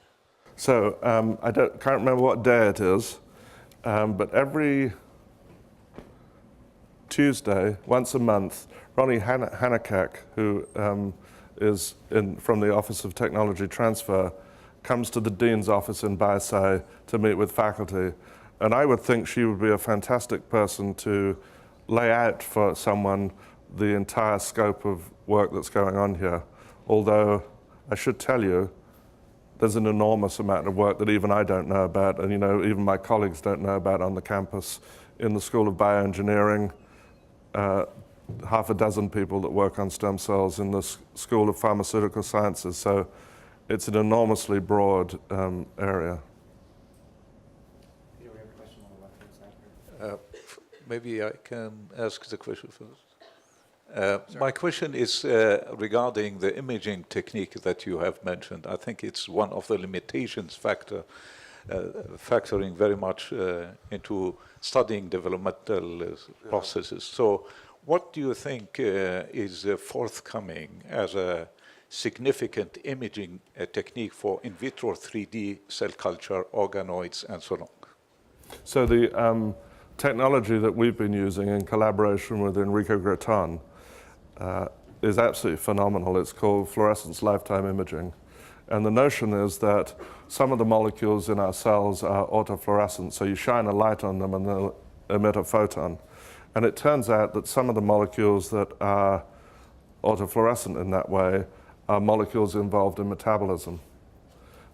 So I can't remember what day it is, but every Tuesday, once a month, Ronnie Hanakak, who is from the Office of Technology Transfer, comes to the Dean's office in Baisai to meet with faculty. And I would think she would be a fantastic person to lay out for someone the entire scope of work that's going on here. Although I should tell you, there's an enormous amount of work that even I don't know about, and even my colleagues don't know about on the campus. In the School of Bioengineering, half a dozen people that work on stem cells in the School of Pharmaceutical Sciences. So it's an enormously broad area. Maybe I can ask the question first. My question is regarding the imaging technique that you have mentioned. I think it's one of the limitations factoring very much into studying developmental processes. So what do you think is forthcoming as a significant imaging technique for in vitro 3D cell culture, organoids, and so on? So technology that we've been using in collaboration with Enrico Graton is absolutely phenomenal. It's called fluorescence lifetime imaging. And the notion is that some of the molecules in our cells are autofluorescent, so you shine a light on them and they'll emit a photon. And it turns out that some of the molecules that are autofluorescent in that way are molecules involved in metabolism.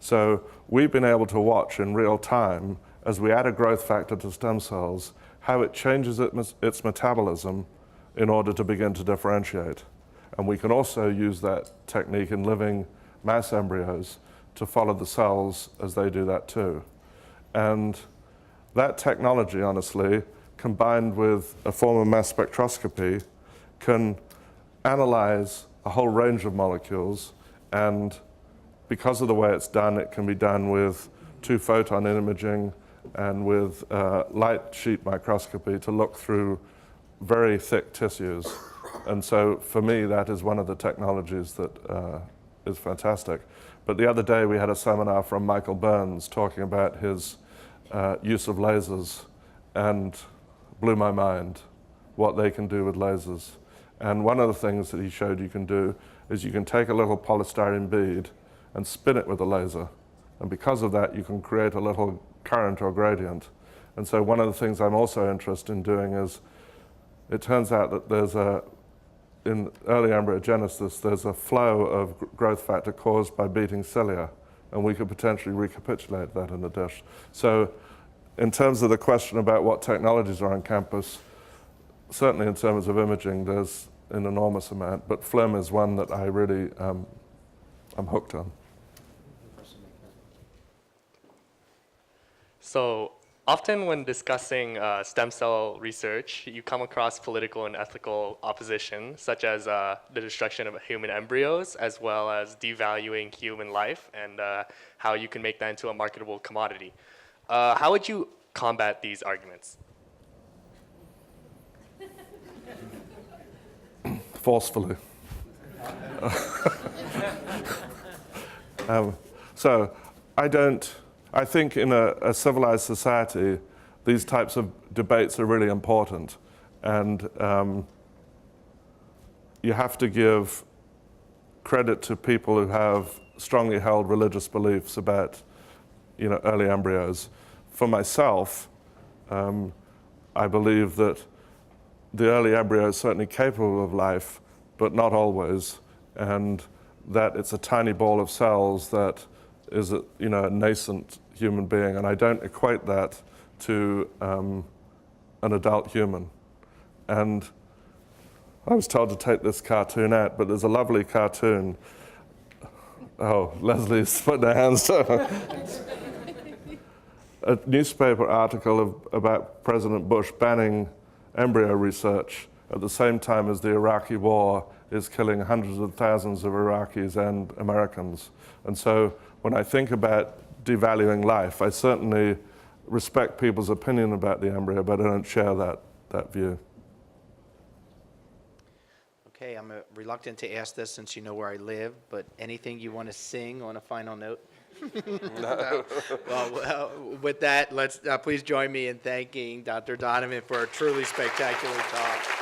So we've been able to watch in real time, as we add a growth factor to stem cells, how it changes its metabolism in order to begin to differentiate. And we can also use that technique in living mouse embryos to follow the cells as they do that too. And that technology, honestly, combined with a form of mass spectroscopy, can analyze a whole range of molecules, and because of the way it's done, it can be done with 2-photon imaging and with light sheet microscopy to look through very thick tissues. And so for me, that is one of the technologies that is fantastic. But the other day we had a seminar from Michael Burns talking about his use of lasers, and blew my mind what they can do with lasers. And one of the things that he showed you can do is you can take a little polystyrene bead and spin it with a laser. And because of that, you can create a little current or gradient. And so one of the things I'm also interested in doing is, it turns out that there's in early embryogenesis, there's a flow of growth factor caused by beating cilia, and we could potentially recapitulate that in a dish. So in terms of the question about what technologies are on campus, certainly in terms of imaging, there's an enormous amount, but FLIM is one that I really I'm hooked on. So often when discussing stem cell research, you come across political and ethical opposition, such as the destruction of human embryos, as well as devaluing human life, and how you can make that into a marketable commodity. How would you combat these arguments? Forcefully. So I think in a civilized society, these types of debates are really important. And you have to give credit to people who have strongly held religious beliefs about, early embryos. For myself, I believe that the early embryo is certainly capable of life, but not always, and that it's a tiny ball of cells that is a nascent human being, and I don't equate that to an adult human. And I was told to take this cartoon out, but there's a lovely cartoon. Oh, Leslie's put their hands down. A newspaper article about President Bush banning embryo research at the same time as the Iraqi war is killing hundreds of thousands of Iraqis and Americans. And so when I think about devaluing life, I certainly respect people's opinion about the embryo, but I don't share that view. Okay, I'm reluctant to ask this since you know where I live, but anything you want to sing on a final note? No. Well, with that, let's please join me in thanking Dr. Donovan for a truly spectacular talk.